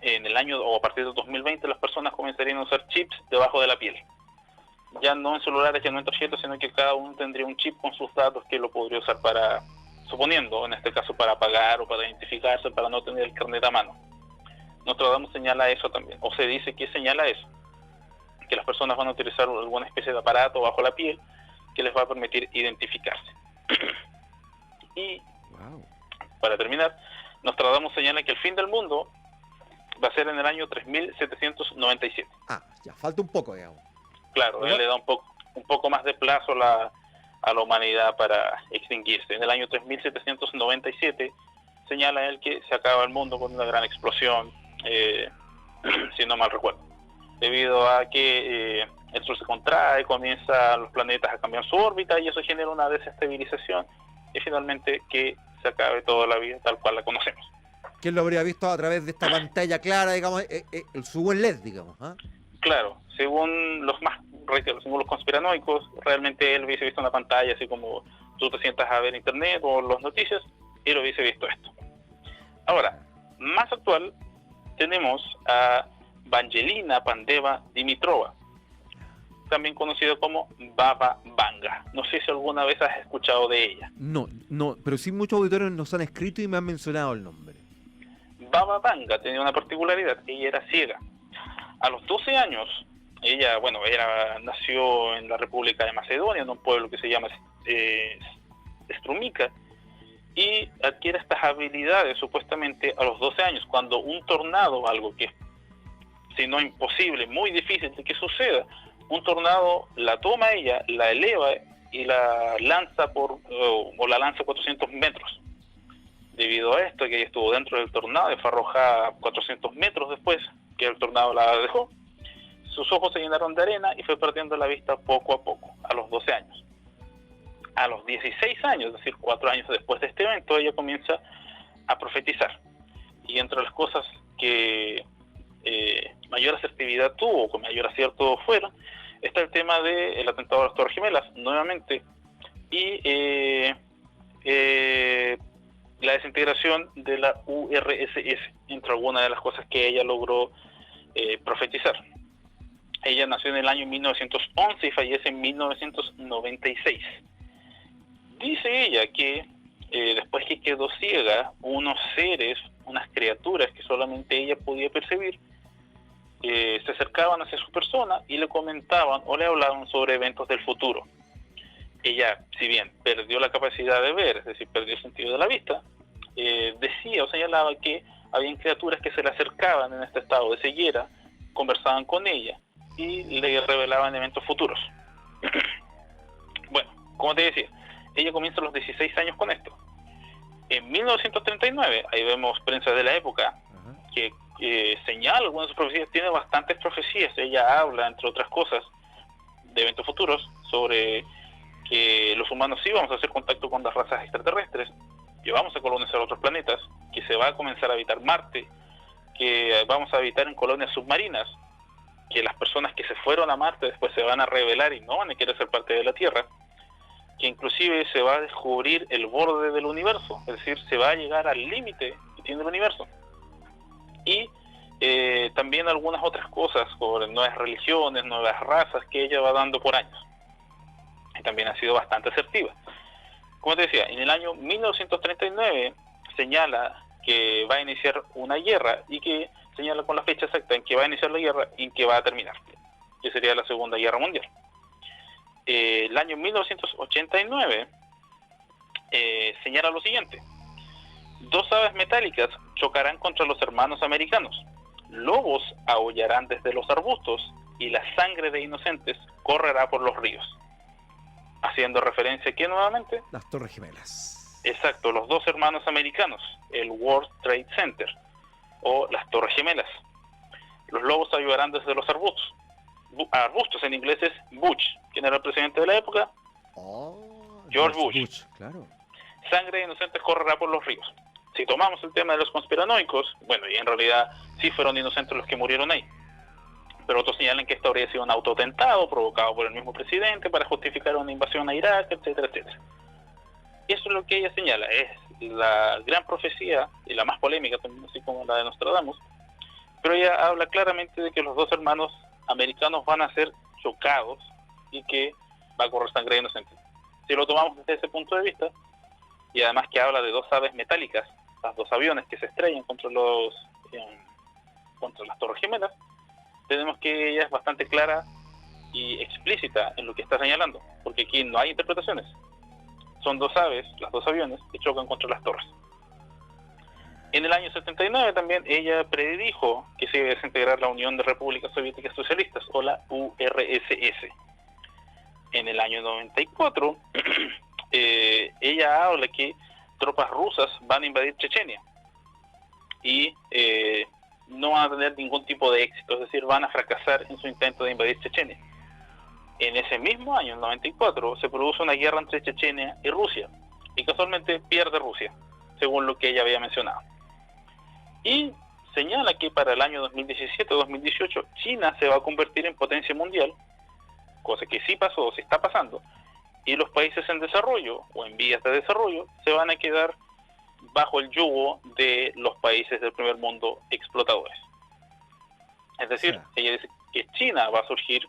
en el año o a partir del 2020 las personas comenzarían a usar chips debajo de la piel. Ya no en celulares, ya no en tarjetas, sino que cada uno tendría un chip con sus datos que lo podría usar para, suponiendo en este caso, para pagar o para identificarse, para no tener el carnet a mano. Nostradamus señala eso también, o se dice que señala eso, que las personas van a utilizar alguna especie de aparato bajo la piel que les va a permitir identificarse. Y para terminar, Nostradamus señala que el fin del mundo va a ser en el año 3797. Ya falta un poco, digamos. Claro, él le da un poco más de plazo a la humanidad para extinguirse. En el año 3797 señala él que se acaba el mundo con una gran explosión, si no mal recuerdo, debido a que el Sol se contrae, comienzan los planetas a cambiar su órbita y eso genera una desestabilización y finalmente que se acabe toda la vida tal cual la conocemos. ¿Quién lo habría visto a través de esta pantalla clara, digamos, su buen LED, digamos? Claro, según los conspiranoicos, realmente él hubiese visto una pantalla así como tú te sientas a ver internet o las noticias y lo hubiese visto esto. Ahora, más actual, tenemos a Vangelina Pandeva Dimitrova, también conocida como Baba Vanga. No sé si alguna vez has escuchado de ella. No, pero sí muchos auditores nos han escrito y me han mencionado el nombre. Baba Vanga tenía una particularidad, ella era ciega. A los 12 años Ella, bueno, nació en la República de Macedonia, en un pueblo que se llama Strumica, y adquiere estas habilidades supuestamente a los 12 años, cuando un tornado, algo que, si no imposible, muy difícil de que suceda, un tornado la toma ella, la eleva y la lanza o la lanza 400 metros. Debido a esto, que ella estuvo dentro del tornado y fue arrojada 400 metros después que el tornado la dejó, sus ojos se llenaron de arena y fue perdiendo la vista poco a poco, a los 12 años. A los 16 años, es decir, 4 años después de este evento, ella comienza a profetizar. Y entre las cosas que mayor asertividad tuvo, con mayor acierto fueron, está el tema del atentado a las Torres Gemelas, nuevamente, y la desintegración de la URSS, entre algunas de las cosas que ella logró profetizar. Ella nació en el año 1911 y fallece en 1996. Dice ella que después que quedó ciega, unos seres, unas criaturas que solamente ella podía percibir, se acercaban hacia su persona y le comentaban o le hablaban sobre eventos del futuro. Ella, si bien perdió la capacidad de ver, es decir, perdió el sentido de la vista, decía o señalaba que habían criaturas que se le acercaban en este estado de ceguera, conversaban con ella y le revelaban eventos futuros. Bueno, como te decía, ella comienza a los 16 años con esto. En 1939, ahí vemos prensa de la época que señala algunas de sus profecías, tiene bastantes profecías. Ella habla, entre otras cosas, de eventos futuros, sobre que los humanos sí vamos a hacer contacto con las razas extraterrestres, que vamos a colonizar otros planetas, que se va a comenzar a habitar Marte, que vamos a habitar en colonias submarinas, que las personas que se fueron a Marte después se van a rebelar y no van a querer ser parte de la Tierra, que inclusive se va a descubrir el borde del universo, es decir, se va a llegar al límite que tiene el universo. Y también algunas otras cosas sobre nuevas religiones, nuevas razas que ella va dando por años. Y también ha sido bastante asertiva. Como te decía, en el año 1939 señala que va a iniciar una guerra y que señala con la fecha exacta en que va a iniciar la guerra y en que va a terminar, que sería la Segunda Guerra Mundial. El año 1989 señala lo siguiente: 2 aves metálicas chocarán contra los hermanos americanos, lobos aullarán desde los arbustos y la sangre de inocentes correrá por los ríos. Haciendo referencia aquí nuevamente las Torres Gemelas. Exacto, los 2 hermanos americanos, el World Trade Center o las Torres Gemelas. Los lobos aullarán desde los arbustos. Arbustos en inglés es Bush, quien era el presidente de la época. George Bush. Claro. Sangre de inocentes correrá por los ríos. Si tomamos el tema de los conspiranoicos, bueno, y en realidad sí fueron inocentes los que murieron ahí, pero otros señalan que esto habría sido un autoatentado provocado por el mismo presidente para justificar una invasión a Irak, etcétera, etcétera. Y eso es lo que ella señala, es la gran profecía y la más polémica también, así como la de Nostradamus, pero ella habla claramente de que los 2 hermanos americanos van a ser chocados y que va a correr sangre de inocentes. Si lo tomamos desde ese punto de vista, y además que habla de 2 aves metálicas, las 2 aviones que se estrellan contra las Torres Gemelas, tenemos que ella es bastante clara y explícita en lo que está señalando, porque aquí no hay interpretaciones. Son 2 aves, las 2 aviones, que chocan contra las torres. En el año 79 también ella predijo que se iba a desintegrar la Unión de Repúblicas Soviéticas Socialistas, o la URSS. En el año 94, ella habla que tropas rusas van a invadir Chechenia y no van a tener ningún tipo de éxito, es decir, van a fracasar en su intento de invadir Chechenia. En ese mismo año, en 94, se produce una guerra entre Chechenia y Rusia, y casualmente pierde Rusia, según lo que ella había mencionado. Y señala que para el año 2017-2018 China se va a convertir en potencia mundial, cosa que sí pasó, sí está pasando, y los países en desarrollo o en vías de desarrollo se van a quedar bajo el yugo de los países del primer mundo explotadores. Es decir, ella dice que China va a surgir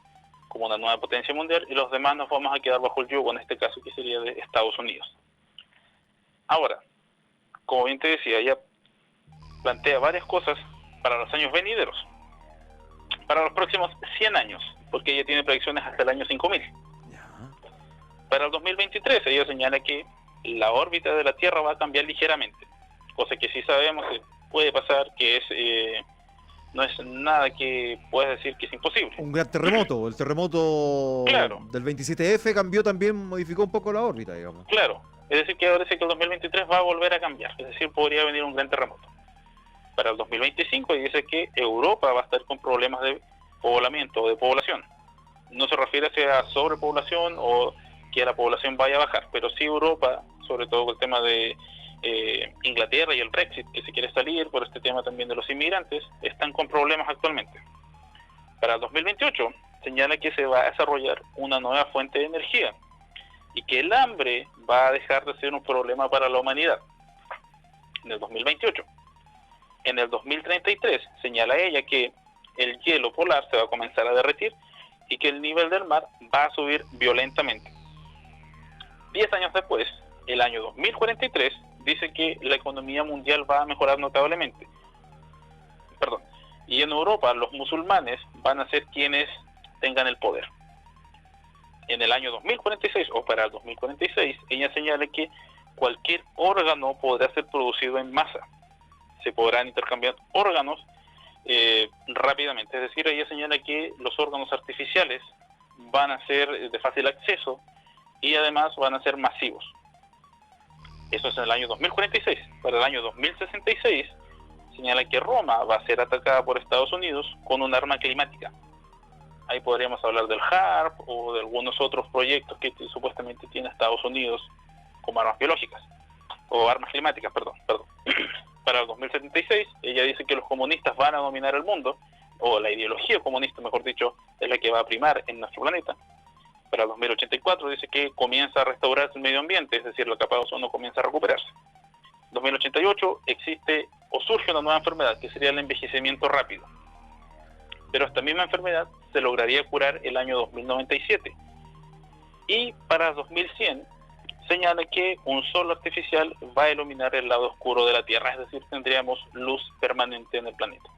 como una nueva potencia mundial y los demás nos vamos a quedar bajo el yugo, en este caso que sería de Estados Unidos. Ahora, como bien te decía, ella plantea varias cosas para los años venideros, para los próximos 100 años, porque ella tiene predicciones hasta el año 5000. Ya. Para el 2023 ella señala que la órbita de la Tierra va a cambiar ligeramente, cosa que sí sabemos que puede pasar, que no es nada que puedas decir que es imposible. Un gran terremoto. El terremoto Claro. del 27F cambió también, modificó un poco la órbita, digamos. Claro, es decir que ahora dice que el 2023 va a volver a cambiar, es decir, podría venir un gran terremoto. Para el 2025 dice que Europa va a estar con problemas de poblamiento o de población. No se refiere a sobrepoblación o que la población vaya a bajar, pero sí Europa, sobre todo con el tema de Inglaterra y el Brexit, que se quiere salir por este tema también de los inmigrantes, están con problemas actualmente. Para el 2028 señala que se va a desarrollar una nueva fuente de energía y que el hambre va a dejar de ser un problema para la humanidad en el 2028. En el 2033 señala ella que el hielo polar se va a comenzar a derretir y que el nivel del mar va a subir violentamente. 10 años después, el año 2043, dice que la economía mundial va a mejorar notablemente. Y en Europa los musulmanes van a ser quienes tengan el poder. En el año 2046 o para el 2046, ella señala que cualquier órgano podrá ser producido en masa. Se podrán intercambiar órganos rápidamente. Es decir, ella señala que los órganos artificiales van a ser de fácil acceso y además van a ser masivos. Eso es en el año 2046. Para el año 2066 señala que Roma va a ser atacada por Estados Unidos con un arma climática. Ahí podríamos hablar del HARP o de algunos otros proyectos que supuestamente tiene Estados Unidos como armas biológicas, o armas climáticas, perdón. Para el 2076, ella dice que los comunistas van a dominar el mundo, o la ideología comunista, mejor dicho, es la que va a primar en nuestro planeta. Para el 2084 dice que comienza a restaurarse el medio ambiente, es decir, la capa de ozono comienza a recuperarse. 2088 existe o surge una nueva enfermedad, que sería el envejecimiento rápido. Pero esta misma enfermedad se lograría curar el año 2097. Y para 2100 señala que un sol artificial va a iluminar el lado oscuro de la Tierra, es decir, tendríamos luz permanente en el planeta.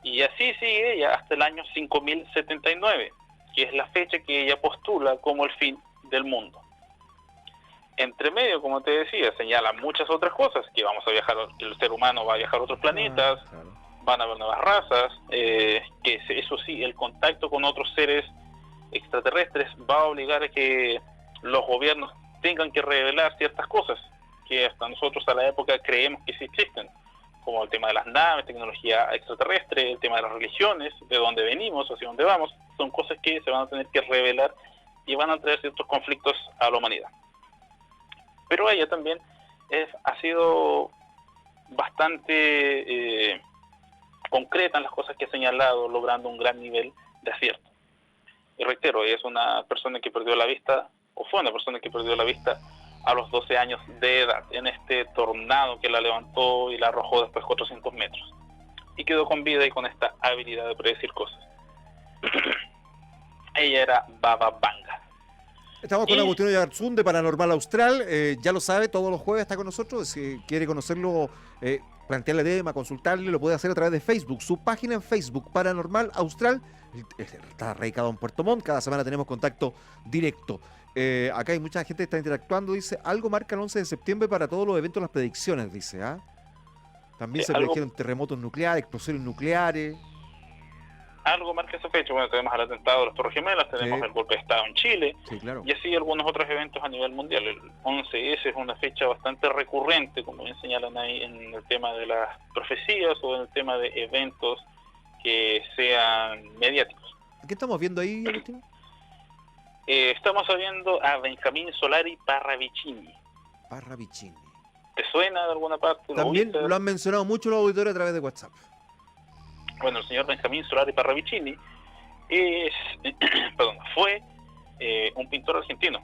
Y así sigue ella hasta el año 5079, que es la fecha que ella postula como el fin del mundo. Entre medio, como te decía, señala muchas otras cosas, que vamos a viajar, que el ser humano va a viajar a otros planetas, Claro. van a haber nuevas razas, que eso sí, el contacto con otros seres extraterrestres va a obligar a que los gobiernos tengan que revelar ciertas cosas que hasta nosotros a la época creemos que sí existen, como el tema de las naves, tecnología extraterrestre, el tema de las religiones, de dónde venimos, hacia dónde vamos, son cosas que se van a tener que revelar y van a traer ciertos conflictos a la humanidad. Pero ella también ha sido bastante concreta en las cosas que ha señalado, logrando un gran nivel de acierto. Y reitero, ella es una persona que perdió la vista, o fue una persona que perdió la vista a los 12 años de edad, en este tornado que la levantó y la arrojó después 400 metros. Y quedó con vida y con esta habilidad de predecir cosas. Ella era Baba Vanga. Estamos con Agustín Oyarzún de Paranormal Austral. Ya lo sabe, todos los jueves está con nosotros. Si quiere conocerlo, plantearle tema, consultarle, lo puede hacer a través de Facebook. Su página en Facebook, Paranormal Austral, está radicado en Puerto Montt. Cada semana tenemos contacto directo. Acá hay mucha gente que está interactuando. Dice, algo marca el 11 de septiembre para todos los eventos, las predicciones, dice. También se predijeron terremotos nucleares, explosiones nucleares. Algo marca esa fecha. Bueno, tenemos el atentado de las Torres Gemelas, tenemos el golpe de Estado en Chile, claro. Y así algunos otros eventos a nivel mundial. El 11S es una fecha bastante recurrente, como bien señalan ahí, en el tema de las profecías o en el tema de eventos que sean mediáticos. ¿Qué estamos viendo ahí, Agustín? Estamos viendo a Benjamín Solari Parravicini. Parravicini. ¿Te suena de alguna parte? También lo han mencionado mucho los auditores a través de WhatsApp. Bueno, el señor Benjamín Solari Parravicini fue un pintor argentino,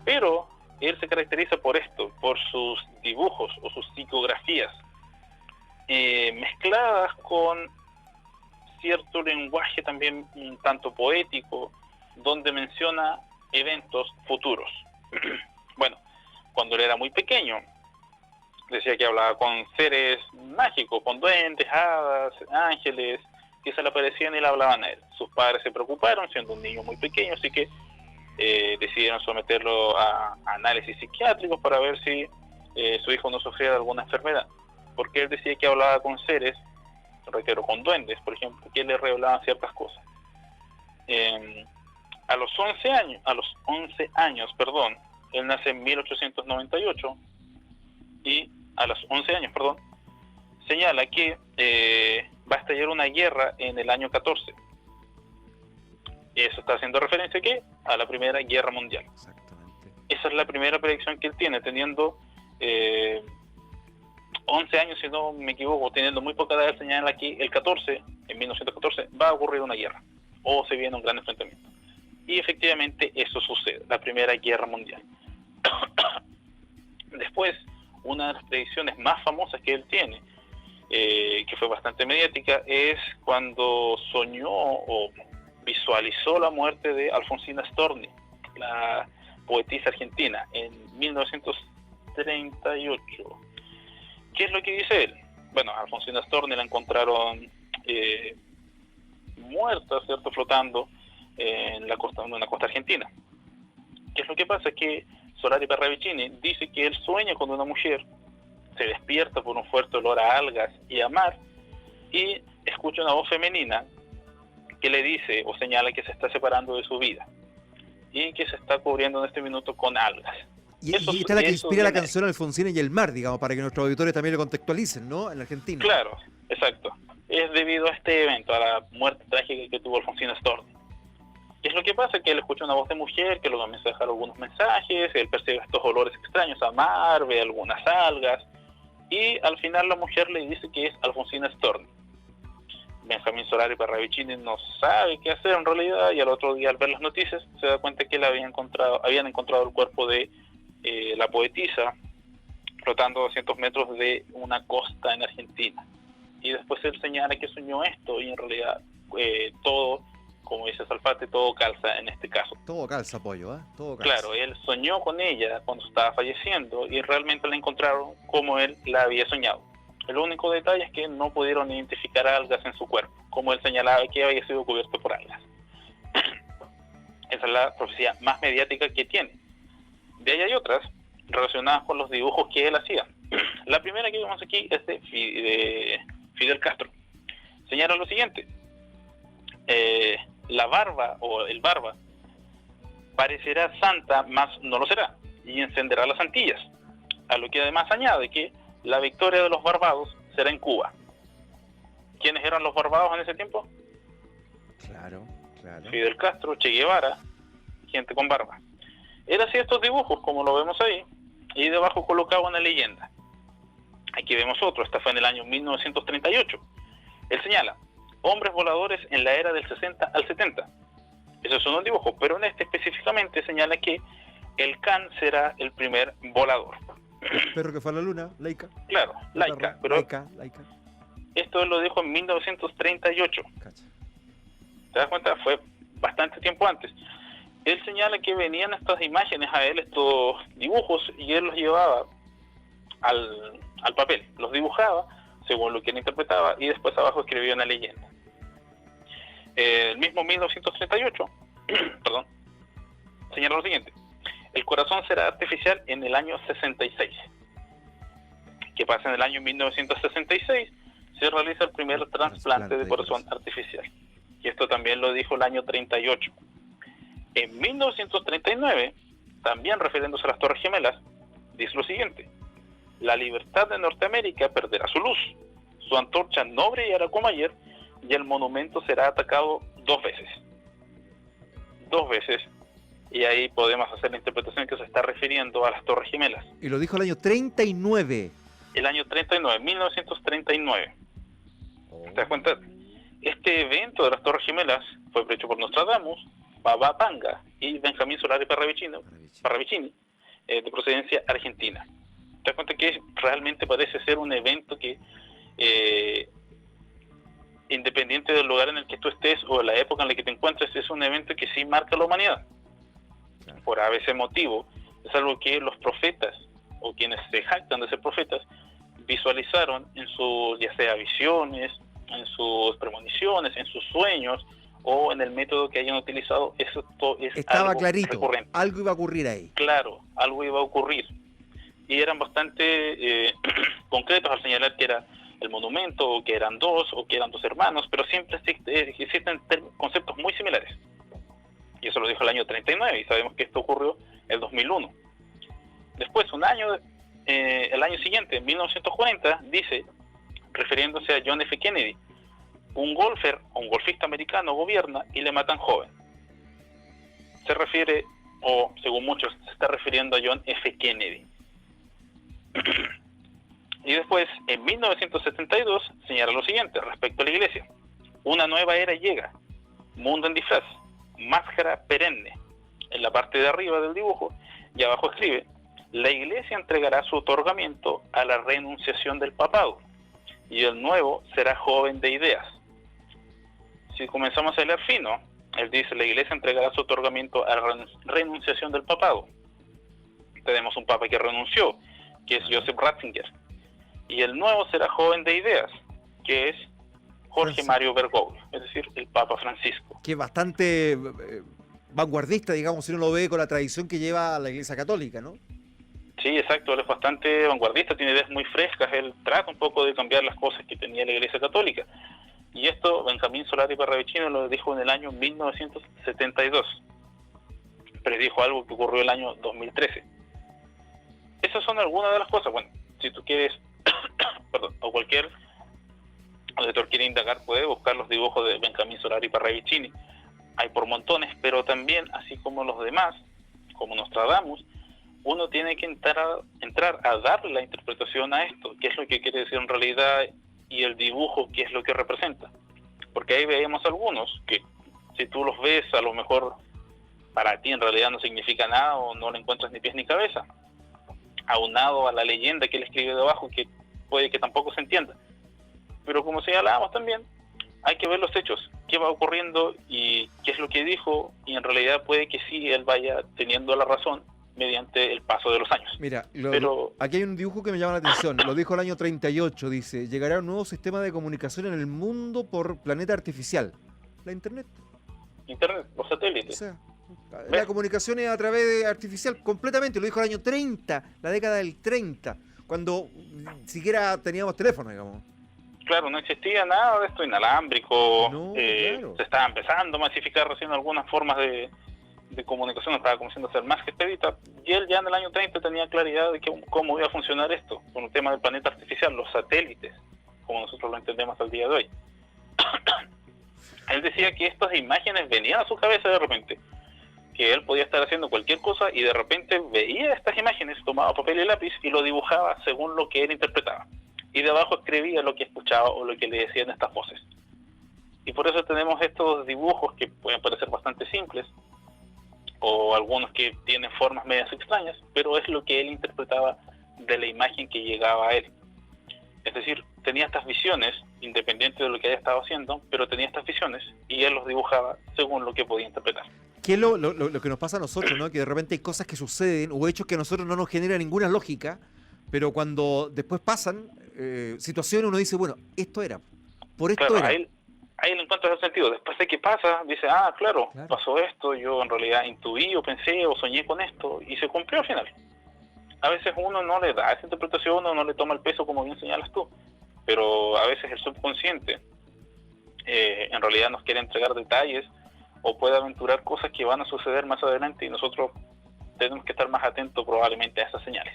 pero él se caracteriza por esto, por sus dibujos o sus psicografías mezcladas con cierto lenguaje también un tanto poético, donde menciona eventos futuros. Bueno, cuando él era muy pequeño, decía que hablaba con seres mágicos, con duendes, hadas, ángeles, que se le aparecían y le hablaban a él. Sus padres se preocuparon, siendo un niño muy pequeño, así que decidieron someterlo a análisis psiquiátricos para ver si su hijo no sufría de alguna enfermedad, porque él decía que hablaba con seres, reitero, con duendes, por ejemplo, que le revelaban ciertas cosas. A los 11 años, él nace en 1898 y a los 11 años, señala que va a estallar una guerra en el año 14. Eso está haciendo referencia ¿a qué? A la Primera Guerra Mundial. Exactamente. Esa es la primera predicción que él tiene, teniendo 11 años, si no me equivoco, teniendo muy poca edad. Señala que el 14, en 1914, va a ocurrir una guerra, o se viene un gran enfrentamiento. Y efectivamente eso sucede, la Primera Guerra Mundial. Después, una de las predicciones más famosas que él tiene, que fue bastante mediática, es cuando soñó o visualizó la muerte de Alfonsina Storni, la poetisa argentina, en 1938. ¿Qué es lo que dice él? Bueno, Alfonsina Storni la encontraron muerta, ¿cierto?, flotando en la costa argentina. ¿Qué es lo que pasa? Es que Solari Parravicini dice que él sueña con una mujer, se despierta por un fuerte olor a algas y a mar, y escucha una voz femenina que le dice o señala que se está separando de su vida y que se está cubriendo en este minuto con algas. Y esta es la que inspira la canción Alfonsina y el mar, digamos, para que nuestros auditores también lo contextualicen, ¿no? En la Argentina. Claro, exacto. Es debido a este evento, a la muerte trágica que tuvo Alfonsina Storni. ¿Qué es lo que pasa? Que él escucha una voz de mujer que luego comienza a dejar algunos mensajes, él percibe estos olores extraños a mar, ve algunas algas, y al final la mujer le dice que es Alfonsina Storni. Benjamín Solari Parravicini no sabe qué hacer en realidad, y al otro día, al ver las noticias, se da cuenta que habían encontrado el cuerpo de la poetisa flotando a 200 metros de una costa en Argentina. Y después él señala que soñó esto, y en realidad todo, como dice Salfate, todo calza en este caso. Todo calza, Pollo, ¿eh? Todo calza. Claro, él soñó con ella cuando estaba falleciendo y realmente la encontraron como él la había soñado. El único detalle es que no pudieron identificar algas en su cuerpo, como él señalaba que había sido cubierto por algas. Esa es la profecía más mediática que tiene. De ahí hay otras relacionadas con los dibujos que él hacía. La primera que vemos aquí es de Fidel Castro. Señala lo siguiente: la barba o el barba parecerá santa, mas no lo será, y encenderá las Antillas. A lo que además añade que la victoria de los barbados será en Cuba. ¿Quiénes eran los barbados en ese tiempo? Claro. Fidel Castro, Che Guevara, gente con barba. Él hacía estos dibujos, como lo vemos ahí, y debajo colocaba una leyenda. Aquí vemos otro, esta fue en el año 1938. Él señala: hombres voladores en la era del 60 al 70. Esos son un dibujo, pero en este específicamente señala que el Can será el primer volador. El perro que fue a la luna, Laika. Claro, Laika, pero Laika. esto él lo dijo en 1938. Cacha. ¿Te das cuenta? Fue bastante tiempo antes. Él señala que venían estas imágenes a él, estos dibujos, y él los llevaba al papel, los dibujaba según lo que él interpretaba, y después abajo escribía una leyenda. El mismo 1938, señala lo siguiente: el corazón será artificial en el año 66. ¿Qué pasa? En el año 1966 se realiza el primer trasplante de corazón artificial, y esto también lo dijo el año 38. En 1939, también refiriéndose a las Torres Gemelas, dice lo siguiente: la libertad de Norteamérica perderá su luz, su antorcha no brillará como ayer, y el monumento será atacado 2 veces. 2 veces. Y ahí podemos hacer la interpretación que se está refiriendo a las Torres Gemelas. Y lo dijo el año 39. El año 39, 1939. ¿Te das cuenta? Este evento de las Torres Gemelas fue prehecho por Nostradamus, Baba Vanga y Benjamín Solari Parravicini, de procedencia argentina. ¿Te das cuenta que realmente parece ser un evento que, independiente del lugar en el que tú estés o la época en la que te encuentres, es un evento que sí marca la humanidad? Claro. Por ese motivo, es algo que los profetas, o quienes se jactan de ser profetas, visualizaron en sus, ya sea visiones en sus premoniciones, en sus sueños o en el método que hayan utilizado, eso es Estaba algo clarito, recurrente. algo iba a ocurrir ahí. Claro, algo iba a ocurrir. Y eran bastante concretos al señalar que era el monumento, o que eran dos hermanos, pero siempre existen conceptos muy similares. Y eso lo dijo el año 39, y sabemos que esto ocurrió en el 2001. Después, el año siguiente, en 1940, dice, refiriéndose a John F. Kennedy, un golfista americano gobierna y le matan joven. Se refiere, o según muchos, se está refiriendo a John F. Kennedy. Y después, en 1972, señala lo siguiente respecto a la iglesia. Una nueva era llega, mundo en disfraz, máscara perenne. En la parte de arriba del dibujo, y abajo escribe, la iglesia entregará su otorgamiento a la renunciación del papado, y el nuevo será joven de ideas. Si comenzamos a leer fino, él dice, la iglesia entregará su otorgamiento a la renunciación del papado. Tenemos un papa que renunció, que es Joseph Ratzinger, y el nuevo será joven de ideas, que es Jorge Mario Bergoglio, es decir, el Papa Francisco. Que es bastante vanguardista, digamos, si uno lo ve con la tradición que lleva la Iglesia Católica, ¿no? Sí, exacto, él es bastante vanguardista, tiene ideas muy frescas, él trata un poco de cambiar las cosas que tenía la Iglesia Católica. Y esto Benjamín Solari Parravicini lo dijo en el año 1972. Predijo algo que ocurrió el año 2013. Esas son algunas de las cosas. Bueno, si tú quieres, perdón, o cualquier auditor quiere indagar, puede buscar los dibujos de Benjamín Solari Parravicini. Hay por montones, pero también, así como los demás, como Nostradamus, uno tiene que entrar a darle la interpretación a esto, qué es lo que quiere decir en realidad, y el dibujo, qué es lo que representa. Porque ahí veíamos algunos que, si tú los ves, a lo mejor para ti en realidad no significa nada o no le encuentras ni pies ni cabeza, aunado a la leyenda que él escribe debajo, que puede que tampoco se entienda. Pero como señalábamos también, hay que ver los hechos, qué va ocurriendo y qué es lo que dijo, y en realidad puede que sí él vaya teniendo la razón mediante el paso de los años. Mira, aquí hay un dibujo que me llama la atención, lo dijo el año 38, dice, llegará un nuevo sistema de comunicación en el mundo por planeta artificial, la Internet. Internet, los satélites. O sea, la comunicación es a través de artificial completamente, lo dijo el año 30, la década del 30, cuando siquiera teníamos teléfono, digamos. Claro, no existía nada de esto inalámbrico, No, claro. Se estaba empezando a masificar recién algunas formas de comunicación, estaba comenzando a ser más expedita, y él ya en el año 30 tenía claridad de cómo iba a funcionar esto, con el tema del planeta artificial, los satélites, como nosotros lo entendemos al día de hoy. Él decía que estas imágenes venían a su cabeza de repente, que él podía estar haciendo cualquier cosa y de repente veía estas imágenes, tomaba papel y lápiz y lo dibujaba según lo que él interpretaba. Y debajo escribía lo que escuchaba o lo que le decían estas voces. Y por eso tenemos estos dibujos que pueden parecer bastante simples, o algunos que tienen formas medias extrañas, pero es lo que él interpretaba de la imagen que llegaba a él. Es decir, tenía estas visiones, independiente de lo que haya estado haciendo, pero tenía estas visiones y él los dibujaba según lo que podía interpretar. ¿Qué es lo que nos pasa a nosotros, ¿no? Que de repente hay cosas que suceden o hechos que a nosotros no nos generan ninguna lógica, pero cuando después pasan situaciones uno dice, bueno, esto era, por esto claro, era. Ahí le encuentras el sentido. Después de que pasa, dice, claro, pasó esto, yo en realidad intuí o pensé o soñé con esto, y se cumplió al final. A veces uno no le da esa interpretación o no le toma el peso, como bien señalas tú, pero a veces el subconsciente en realidad nos quiere entregar detalles o puede aventurar cosas que van a suceder más adelante, y nosotros tenemos que estar más atentos probablemente a esas señales.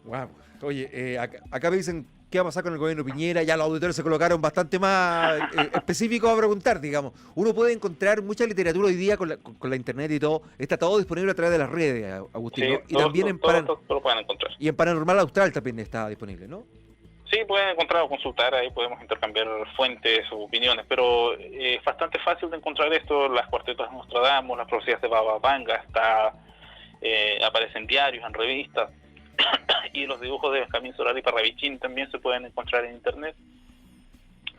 Wow. Oye, acá me dicen qué va a pasar con el gobierno Piñera. Ya los auditores se colocaron bastante más específicos a preguntar, digamos. Uno puede encontrar mucha literatura hoy día con la internet y todo. Está todo disponible a través de las redes, Agustín, sí, ¿no? Y también todo lo pueden encontrar. Y en Paranormal Austral también está disponible, ¿no? Sí, pueden encontrar o consultar, ahí podemos intercambiar fuentes o opiniones, pero es bastante fácil de encontrar esto. Las cuartetas de Nostradamus, las profecías de Baba Vanga, aparecen en diarios, en revistas, y los dibujos de Benjamín Solari Parravicini también se pueden encontrar en internet.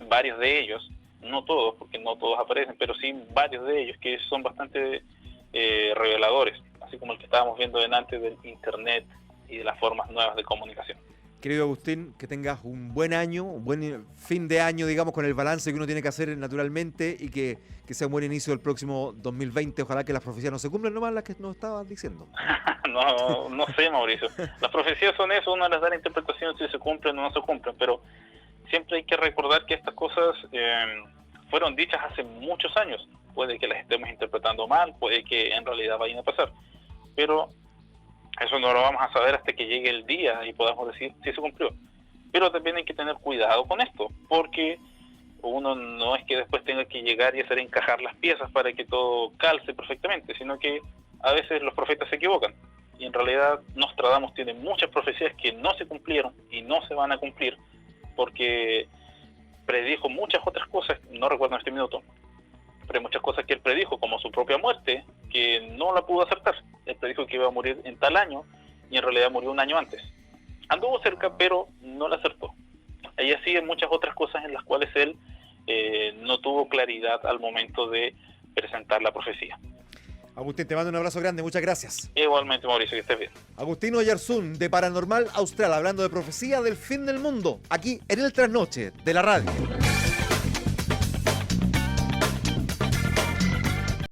Varios de ellos, no todos, porque no todos aparecen, pero sí varios de ellos que son bastante reveladores, así como el que estábamos viendo delante del internet y de las formas nuevas de comunicación. Querido Agustín, que tengas un buen año, un buen fin de año, digamos, con el balance que uno tiene que hacer naturalmente y que sea un buen inicio del próximo 2020. Ojalá que las profecías no se cumplan, nomás las que nos estabas diciendo. No sé, Mauricio. Las profecías son eso, uno les da la interpretación si se cumplen o no se cumplen, pero siempre hay que recordar que estas cosas fueron dichas hace muchos años. Puede que las estemos interpretando mal, puede que en realidad vayan a pasar, pero eso no lo vamos a saber hasta que llegue el día y podamos decir si se cumplió. Pero también hay que tener cuidado con esto, porque uno no es que después tenga que llegar y hacer encajar las piezas para que todo calce perfectamente, sino que a veces los profetas se equivocan. Y en realidad Nostradamus tiene muchas profecías que no se cumplieron y no se van a cumplir, porque predijo muchas otras cosas, no recuerdo en este minuto, pero hay muchas cosas que él predijo, como su propia muerte, que no la pudo acertar. Él predijo que iba a morir en tal año y en realidad murió un año antes. Anduvo cerca, pero no la acertó. Y así hay muchas otras cosas en las cuales él no tuvo claridad al momento de presentar la profecía. Agustín, te mando un abrazo grande, muchas gracias. Igualmente, Mauricio, que estés bien. Agustín Oyarzún, de Paranormal Austral, hablando de profecía del fin del mundo, aquí en el Trasnoche de la radio.